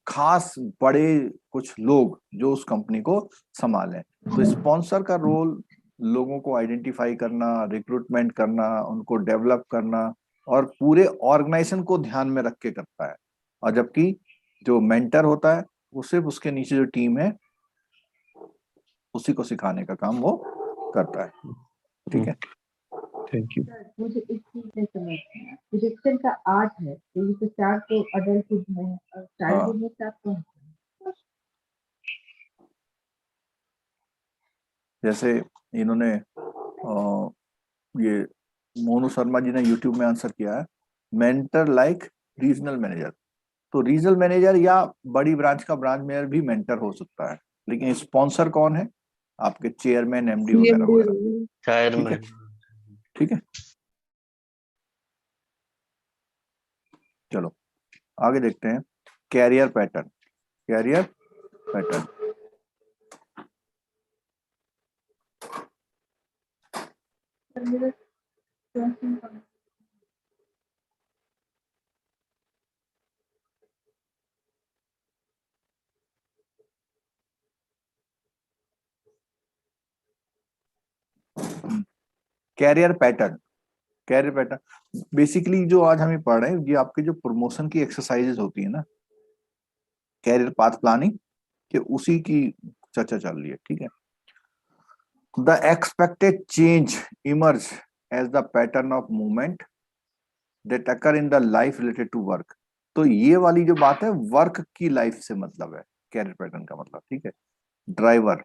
Speaker 2: खास बड़े कुछ लोग जो उस कंपनी को संभालें। तो स्पॉन्सर का रोल लोगों को आइडेंटिफाई करना, रिक्रूटमेंट करना, उनको डेवलप करना और पूरे ऑर्गेनाइजेशन को ध्यान में रख के करता है। और जबकि जो मेंटर होता है वो सिर्फ उसके नीचे जो टीम है उसी को सिखाने का काम वो करता है। ठीक है,
Speaker 10: थैंक यू।
Speaker 6: मुझे एक चीज नहीं समझ में, प्रोजेक्शन का 8 है, तो ये तो 4 तो अडल्टहुड में है और चाइल्डहुड में 4 कौन है?
Speaker 2: जैसे इन्होंने ये मोनू शर्मा जी ने यूट्यूब में आंसर किया है, मेंटर लाइक रीजनल मैनेजर। तो रीजनल मैनेजर या बड़ी ब्रांच का ब्रांच मैनेजर भी मेंटर हो सकता है, लेकिन स्पॉन्सर कौन है, आपके चेयरमैन, एमडी वगैरह। ठीक है, चलो आगे देखते हैं career pattern. Career pattern basically जो आज हमें पढ़ रहे हैं ये आपके जो प्रमोशन की एक्सरसाइजेज होती है ना, कैरियर पाथ प्लानिंग के, उसी की चर्चा चल रही है। ठीक है, the expected change emerge as the pattern of movement that occur in the life related to work. तो ये वाली जो बात है वर्क की लाइफ से मतलब है कैरियर पैटर्न का मतलब। ठीक है, driver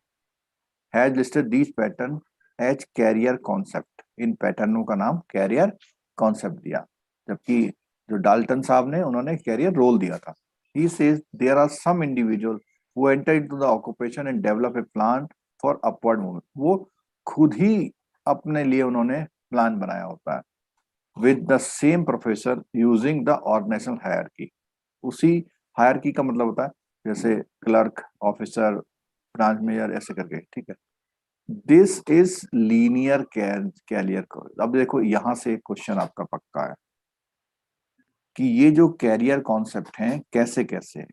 Speaker 2: has listed these pattern as career concept. इन पैटर्नों का नाम कैरियर कॉन्सेप्ट दिया, जबकि जो डाल्टन साहब ने उन्होंने कैरियर रोल दिया था। He says there are some individuals who enter into the occupation and develop a plan for upward movement. वो खुद ही अपने लिए उन्होंने प्लान बनाया होता है with the same professor using the organizational hierarchy. उसी हायरकी का मतलब होता है जैसे क्लर्क, ऑफिसर, ब्रांच मैनेजर, ऐसे करके। ठीक है, दिस इज लीनियर कैरियर। अब देखो यहाँ से एक क्वेश्चन आपका पक्का है कि ये जो कैरियर कॉन्सेप्ट हैं कैसे कैसे।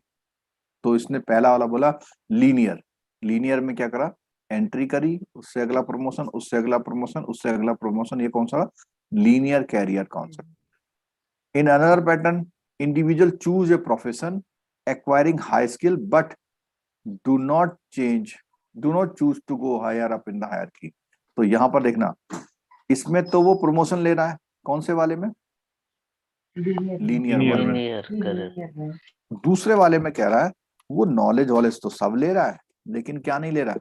Speaker 2: तो इसने पहला वाला बोला लीनियर में क्या करा, एंट्री करी, उससे अगला प्रमोशन, उससे अगला प्रमोशन, उससे अगला प्रमोशन। ये कौन सा, linear career concept. In another pattern individual choose a profession acquiring high skill but do not choose to go higher up in the hierarchy. तो यहाँ पर देखना, इसमें तो वो प्रमोशन ले रहा है, कौन से वाले में? लीनियर वाले में।
Speaker 4: Linear, correct.
Speaker 2: दूसरे वाले में कह रहा है वो नॉलेज वॉलेज तो सब ले रहा है, लेकिन क्या नहीं ले रहा?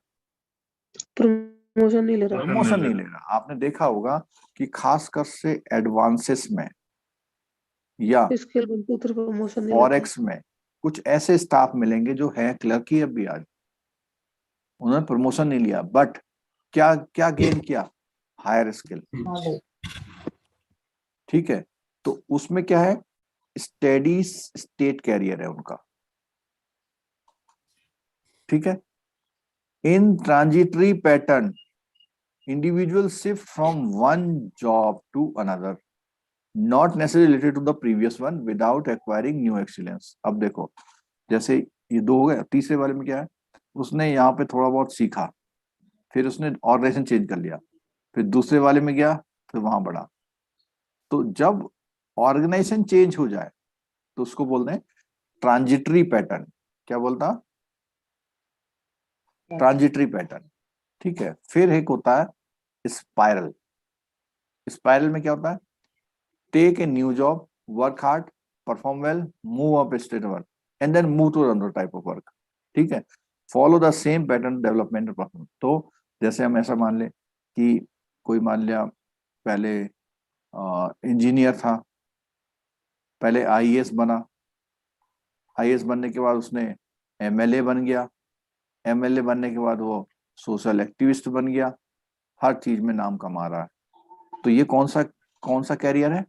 Speaker 8: प्रमोशन नहीं ले रहा।
Speaker 2: प्रमोशन नहीं ले रहा। आपने देखा होगा कि खासकर से एडवांसेस में या
Speaker 8: स्किल बनते उधर प्रमोशन नहीं
Speaker 2: फॉरेक्स में कुछ ऐसे स्टाफ मिलेंगे जो है क्लर्क ही अभी आज, उन्होंने प्रमोशन नहीं लिया, बट क्या क्या गेन किया? Higher skill. ठीक है, तो उसमें क्या है? स्टेडी स्टेट कैरियर है उनका। ठीक है, in transitory pattern individual shift from one job to another not necessary related to the previous one without acquiring new excellence. अब देखो, जैसे ये दो हो गए, तीसरे वाले में क्या है? उसने यहाँ पे थोड़ा बहुत सीखा, फिर उसने ऑर्गेनाइजेशन चेंज कर लिया, फिर दूसरे वाले में गया, फिर वहां बढ़ा। तो जब ऑर्गेनाइजेशन चेंज हो जाए तो उसको बोलते हैं ट्रांजिटरी पैटर्न। क्या बोलता? Transitory pattern. ठीक है, फिर एक होता है स्पाइरल। स्पाइरल में क्या होता है? Take a new job, work hard, perform well, move up state work and then move to another type of work. ठीक है, follow the same pattern development performance. तो जैसे हम ऐसा मान ले कि कोई मान लिया पहले इंजीनियर था, पहले आईएएस बना, आईएएस बनने के बाद उसने एमएलए बन गया, एमएलए बनने के बाद वो सोशल एक्टिविस्ट बन गया, हर चीज में नाम कमा रहा है। तो ये कौन सा कैरियर है?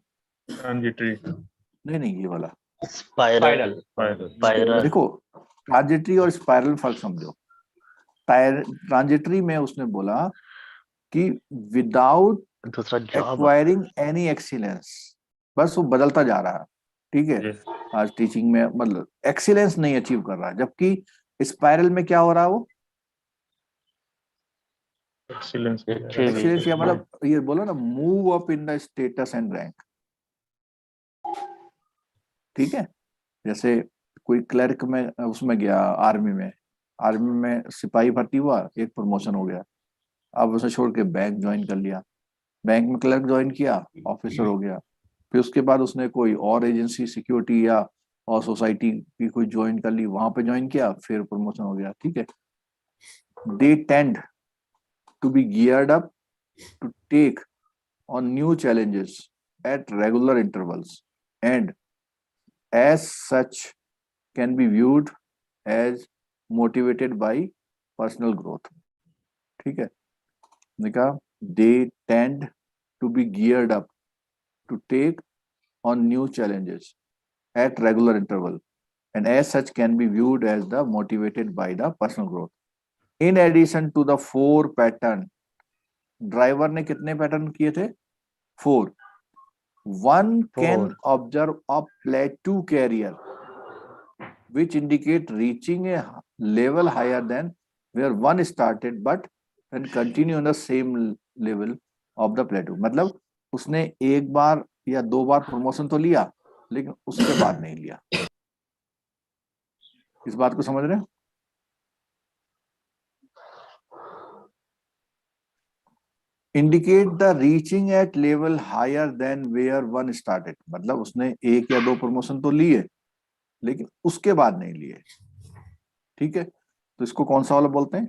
Speaker 10: ट्रांजिटरी।
Speaker 2: नहीं, ये वाला
Speaker 4: Spiral. Spiral.
Speaker 2: देखो, ट्रांजिटरी और स्पाइरल फर्क समझो। ट्रांजिटरी में उसने बोला कि विदाउट
Speaker 4: दूसरा जॉब.
Speaker 2: एक्वायरिंग एनी एक्सीलेंस, बस वो बदलता जा रहा है। ठीक है, आज टीचिंग में मतलब एक्सीलेंस नहीं अचीव कर रहा है, जबकि स्पाइरल में क्या हो रहा है? वो
Speaker 10: एक्सीलेंस।
Speaker 2: एक्सीलेंस या मतलब ये बोलो ना, move up in the status and rank. ठीक है, जैसे कोई क्लर्क में उसमें गया, आर्मी में सिपाही भर्ती हुआ, एक प्रमोशन हो गया, अब उसे छोड़ के बैंक ज्वाइन कर लिया, बैंक में क्लर्क ज्वाइन किया, ऑफिसर हो गया, फिर उसके बाद उसने कोई और एजेंसी सिक्योरिटी या और सोसाइटी की कोई ज्वाइन कर ली, वहां पे ज्वाइन किया, फिर प्रमोशन हो गया। ठीक है, they tend to be geared up to take on new challenges at regular intervals and as such can be viewed as motivated by personal growth. ठीक है, देखा, they tend to be geared up to take on new challenges at regular interval and as such can be viewed as the motivated by the personal growth. In addition to the 4 pattern, driver ने कितने pattern किए थे? 4. One can observe a plateau career which indicate reaching a level higher than where one started but then continue on the same level of the plateau. मतलब उसने एक बार या 2 बार promotion तो लिया, लेकिन उसके बाद नहीं लिया। इस बात को समझ रहे हैं? Indicate the reaching at level higher than where one started. मतलब उसने 1 या 2 प्रमोशन तो लिए, लेकिन उसके बाद नहीं लिए। ठीक है, तो इसको कौन सा वाला बोलते हैं?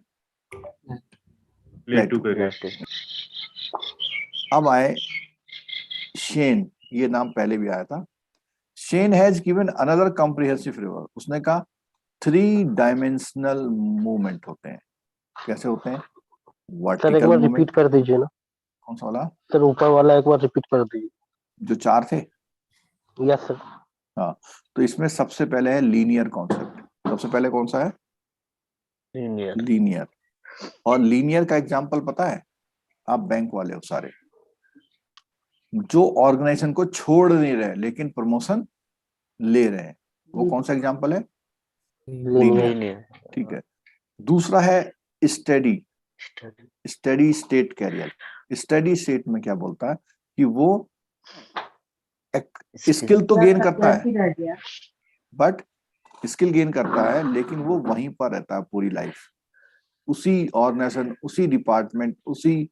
Speaker 10: Plateau career.
Speaker 2: अब आए शेन, ये नाम पहले भी आया था। Schein has given another comprehensive framework. उसने कहा 3 डायमेंशनल मूवमेंट होते हैं। कैसे होते हैं?
Speaker 11: सर एक बार रिपीट कर दीजिए ना।
Speaker 2: कौन सा वाला?
Speaker 11: सर ऊपर वाला एक बार रिपीट कर दीजिए।
Speaker 2: जो 4 थे?
Speaker 11: Yes sir.
Speaker 2: हाँ, तो इसमें सबसे पहले है लीनियर कॉन्सेप्ट। सबसे पहले कौन सा है? लीनियर। और लीनियर का एग्जांपल पता है? आप बैंक वाले हो सारे, जो ऑर्गेनाइजेशन को छोड़ नहीं रहे लेकिन प्रमोशन ले रहे हैं, वो कौन सा एग्जांपल है? लीनियर। ठीक है, दूसरा है steady state career. Steady state में क्या बोलता है कि वो स्किल तो गेन करता है, बट स्किल गेन करता है, लेकिन वो वहीं पर रहता है पूरी लाइफ, उसी ऑर्गेनाइजेशन, उसी डिपार्टमेंट, उसी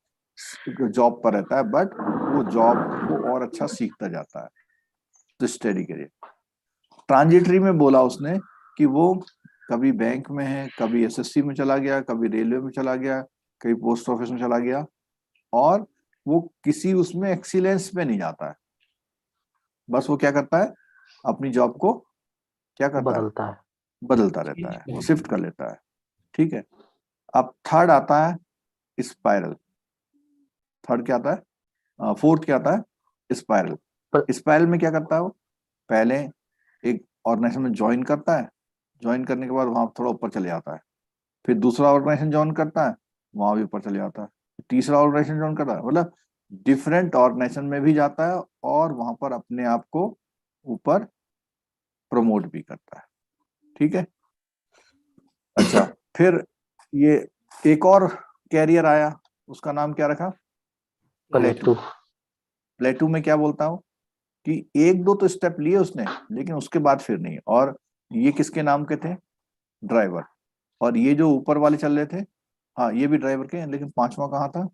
Speaker 2: जॉब पर रहता है, बट वो जॉब को और अच्छा सीखता जाता है। तो स्टडी करिए। ट्रांजिटरी में बोला उसने कि वो कभी बैंक में है, कभी एसएससी में चला गया, कभी रेलवे में चला गया, कभी पोस्ट ऑफिस में चला गया, और वो किसी उसमें एक्सीलेंस में नहीं जाता है, बस वो क्या करता है, अपनी जॉब को क्या करता
Speaker 11: बदलता है।
Speaker 2: बदलता रहता है, वो शिफ्ट कर लेता है। ठीक है। अब थर्ड आता है स्पाइरल। थर्ड क्या आता है, फोर्थ क्या आता है, स्पाइरल। स्पाइरल में क्या करता है वो, पहले एक ऑर्गेनाइजेशन में ज्वाइन करता है, ज्वाइन करने के बाद वहां थोड़ा ऊपर चले जाता है, फिर दूसरा ऑर्गेनाइजेशन ज्वाइन करता है, वहां भी ऊपर चले जाता है, तीसरा ऑर्गेनाइजेशन ज्वाइन करता है, मतलब डिफरेंट ऑर्गेनाइजेशन में भी जाता है और वहां पर अपने आप को ऊपर प्रमोट भी करता है। ठीक है। अच्छा, फिर ये एक और कैरियर आया, उसका नाम क्या रखा,
Speaker 11: प्लेटू।
Speaker 2: प्लेटू में क्या बोलता हूँ कि एक दो तो स्टेप लिए उसने, लेकिन उसके बाद फिर नहीं। और ये किसके नाम के थे, ड्राइवर। और ये जो ऊपर वाले चल रहे थे, हाँ ये भी ड्राइवर के हैं, लेकिन पांचवा कहाँ था,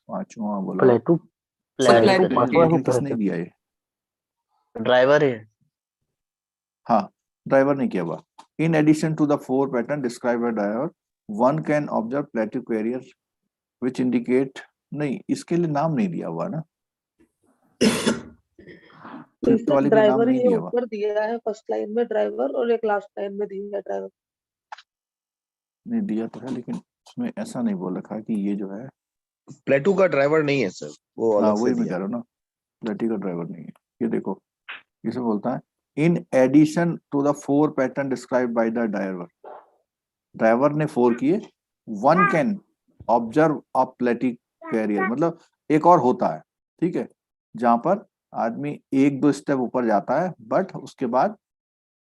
Speaker 2: पांचवा बोला
Speaker 11: प्लेटू।
Speaker 4: प्लेटू
Speaker 11: प्लेटू पांचवा ही
Speaker 2: लेकिन
Speaker 11: तो
Speaker 2: किसने
Speaker 11: रहता
Speaker 2: दिया ये,
Speaker 4: ड्राइवर है।
Speaker 2: हाँ ड्राइवर ने किया हुआ। In addition to the 4 pattern describe by Driver, one can observe plateau career which indicate, नहीं इसके लिए नाम नहीं दिया हुआ ना, फिफ्थ वाले के लिए नाम
Speaker 8: ड्राइवर
Speaker 2: नहीं
Speaker 8: ये
Speaker 2: दिया हुआ,
Speaker 8: ऊपर दिया है फर्स्ट लाइन में ड्राइवर, और एक लास्ट लाइन में दिया है ड्राइवर।
Speaker 2: नहीं दिया तो है, लेकिन उसमें ऐसा नहीं बोल रखा कि ये जो है,
Speaker 5: प्लेटू का ड्राइवर नहीं है सर, वो
Speaker 2: हाँ
Speaker 5: अलग से
Speaker 2: वही मैं
Speaker 5: दिया
Speaker 2: कह रहा हूँ ना, प्लेटू का ड्राइवर नहीं है। ये देखो, इसे बोलता है in addition to the 4 pattern describe by the Driver, Driver ने 4 किए, वन कैन ऑब्जर्व अ प्लेटी कैरियर, मतलब एक और होता है, ठीक है, जहां पर आदमी एक दो स्टेप ऊपर जाता है, बट उसके बाद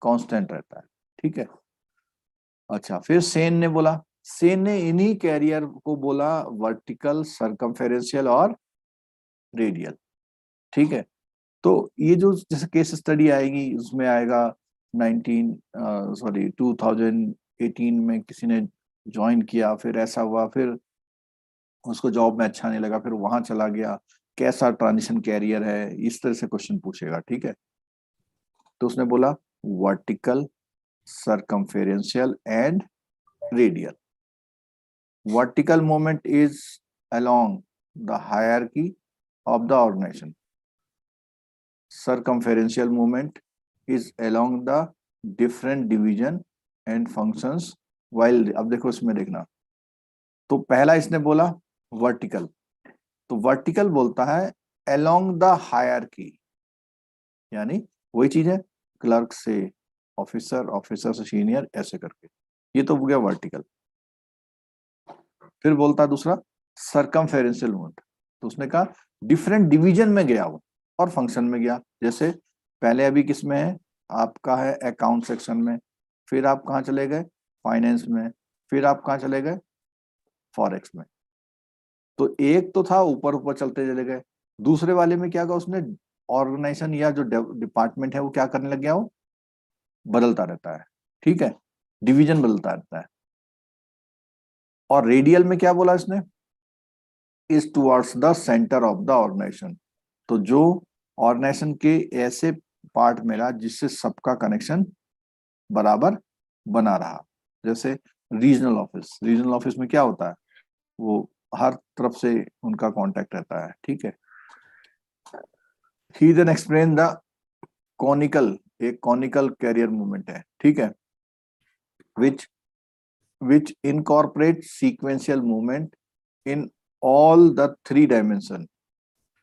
Speaker 2: कांस्टेंट रहता है। ठीक है। अच्छा, फिर सेन ने बोला, सेन ने इन्हीं कैरियर को बोला वर्टिकल, सरकमफेरेंशियल और रेडियल। ठीक है। तो ये जो जैसे केस स्टडी आएगी, उसमें आएगा 2018 में किसी ने ज्वाइन किया, फिर ऐसा हुआ, फिर उसको जॉब में अच्छा नहीं लगा, फिर वहां चला गया, कैसा ट्रांजिशन कैरियर है, इस तरह से क्वेश्चन पूछेगा। ठीक है। तो उसने बोला vertical, circumferential and radial. Vertical movement is along the hierarchy of the organization. Circumferential movement is along the different division and functions while, अब देखो इसमें देखना, तो पहला इसने बोला वर्टिकल, तो वर्टिकल बोलता है along the hierarchy, यानी वही चीज है, क्लर्क से ऑफिसर, ऑफिसर से सीनियर, ऐसे करके, ये तो हो गया वर्टिकल। फिर बोलता है दूसरा सरकमफेरेंशियल मूवमेंट, तो उसने कहा डिफरेंट डिवीजन में गया वो और फंक्शन में गया। जैसे पहले अभी किस में है, आपका है अकाउंट सेक्शन में, फिर आप कहाँ चले गए, फाइनेंस में, फिर आप कहाँ चले गए, फॉरेक्स में। तो एक तो था ऊपर ऊपर चलते चले गए, दूसरे वाले में क्या कहा उसने, ऑर्गेनाइजेशन या जो डिपार्टमेंट है वो क्या करने लग गया, वो बदलता रहता है। ठीक है, डिवीजन बदलता रहता है। और रेडियल में क्या बोला इसने, is towards the centre of the organisation, तो जो ऑर्गेनाइजेशन के ऐसे पार्ट में रहा जिससे सबका कनेक्शन बराबर बना रहा। जैसे रीजनल ऑफिस, रीजनल ऑफिस में क्या होता है, वो हर तरफ से उनका कांटेक्ट रहता है। ठीक है। ही देन एक्सप्लेन द कॉनिकल, एक कॉनिकल कैरियर मूवमेंट है। ठीक है, which incorporate sequential movement in all the 3 dimension।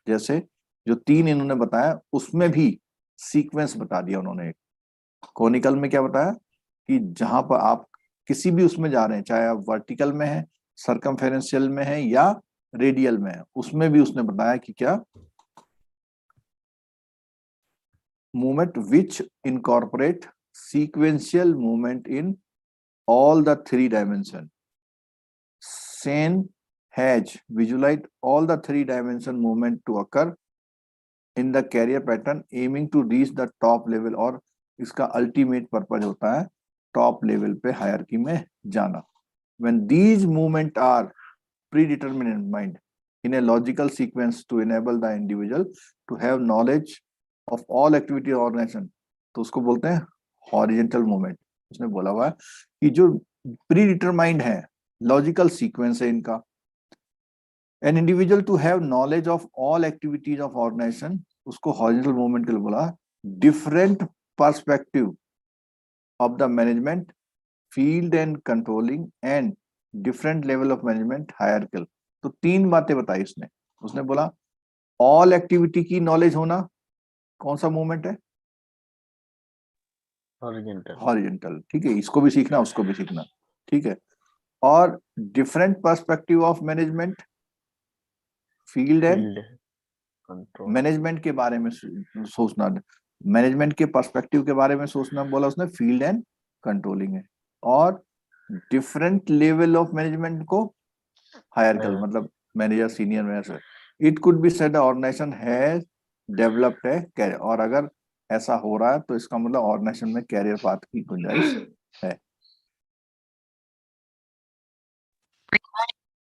Speaker 2: जैसे जो 3 इन्होंने बताया उसमें भी सीक्वेंस बता दिया उन्होंने। कॉनिकल में क्या बताया कि जहां पर आप किसी भी उसमें जा रहे हैं, चाहे आप वर्टिकल में है, सरकमफेरेंशियल में है या रेडियल में है, उसमें भी उसने बताया कि क्या movement which incorporate sequential movement in all the 3 dimension. Sen has visualized all the 3 dimension movement to occur in the career pattern aiming to reach the top level, और इसका अल्टीमेट पर्पज होता है टॉप लेवल पे hierarchy में जाना। When these movement are predetermined in a logical sequence to enable the individual to have knowledge of all activity organization, तो उसको बोलते हैं horizontal movement। उसने बोला हुआ है कि जो predetermined है, logical sequence है इनका, an individual to have knowledge of all activities of organization, उसको horizontal movement के लिए बोला। different perspective of the management, field and controlling and different level of management हायरकिल। तो 3 बातें बताई उसने बोला ऑल एक्टिविटी की नॉलेज होना, कौन सा मूवमेंट है? हॉरिजॉन्टल, ठीक है, इसको भी सीखना उसको भी सीखना, ठीक है। और different perspective of management, field and management के बारे में सोचना, मैनेजमेंट के पर्सपेक्टिव के बारे में सोचना बोला उसने, फील्ड एंड कंट्रोलिंग है। और डिफरेंट लेवल ऑफ मैनेजमेंट को हायरकिल, मतलब manager, senior manager. It could be said organisation has developed है कैरियर, और अगर ऐसा हो रहा है तो इसका मतलब ऑर्गेनाइजेशन में कैरियर पाथ की गुंजाइश है।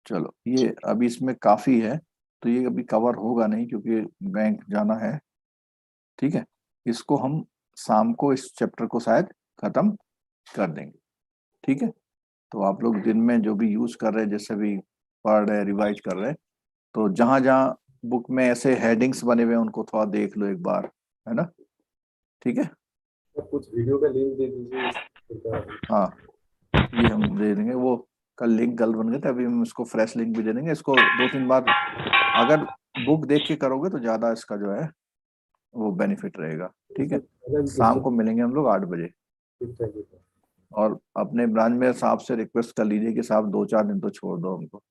Speaker 2: चलो, ये अभी इसमें काफी है, तो ये अभी कवर होगा नहीं क्योंकि बैंक जाना है, ठीक है। इसको हम शाम को इस चैप्टर को शायद खत्म कर देंगे, ठीक है। तो आप लोग दिन में जो भी यूज कर रहे हैं, जैसे भी पढ़ रहे, रिवाइज कर रहे हैं, तो जहां जहां बुक में ऐसे हेडिंग्स बने हुए हैं उनको थोड़ा देख लो एक बार, है ना, ठीक है।
Speaker 10: कुछ वीडियो का लिंक दे दीजिए।
Speaker 2: हाँ, ये हम दे देंगे, वो कल लिंक गलत बन गए थे, अभी हम इसको फ्रेश लिंक भी दे देंगे। इसको 2-3 बार अगर बुक देख के करोगे तो ज्यादा इसका जो है वो बेनिफिट रहेगा, ठीक है। शाम को मिलेंगे हम लोग 8 बजे, और अपने ब्रांच में साहब से रिक्वेस्ट कर लीजिए कि साहब 2-4 दिन तो छोड़ दो हमको।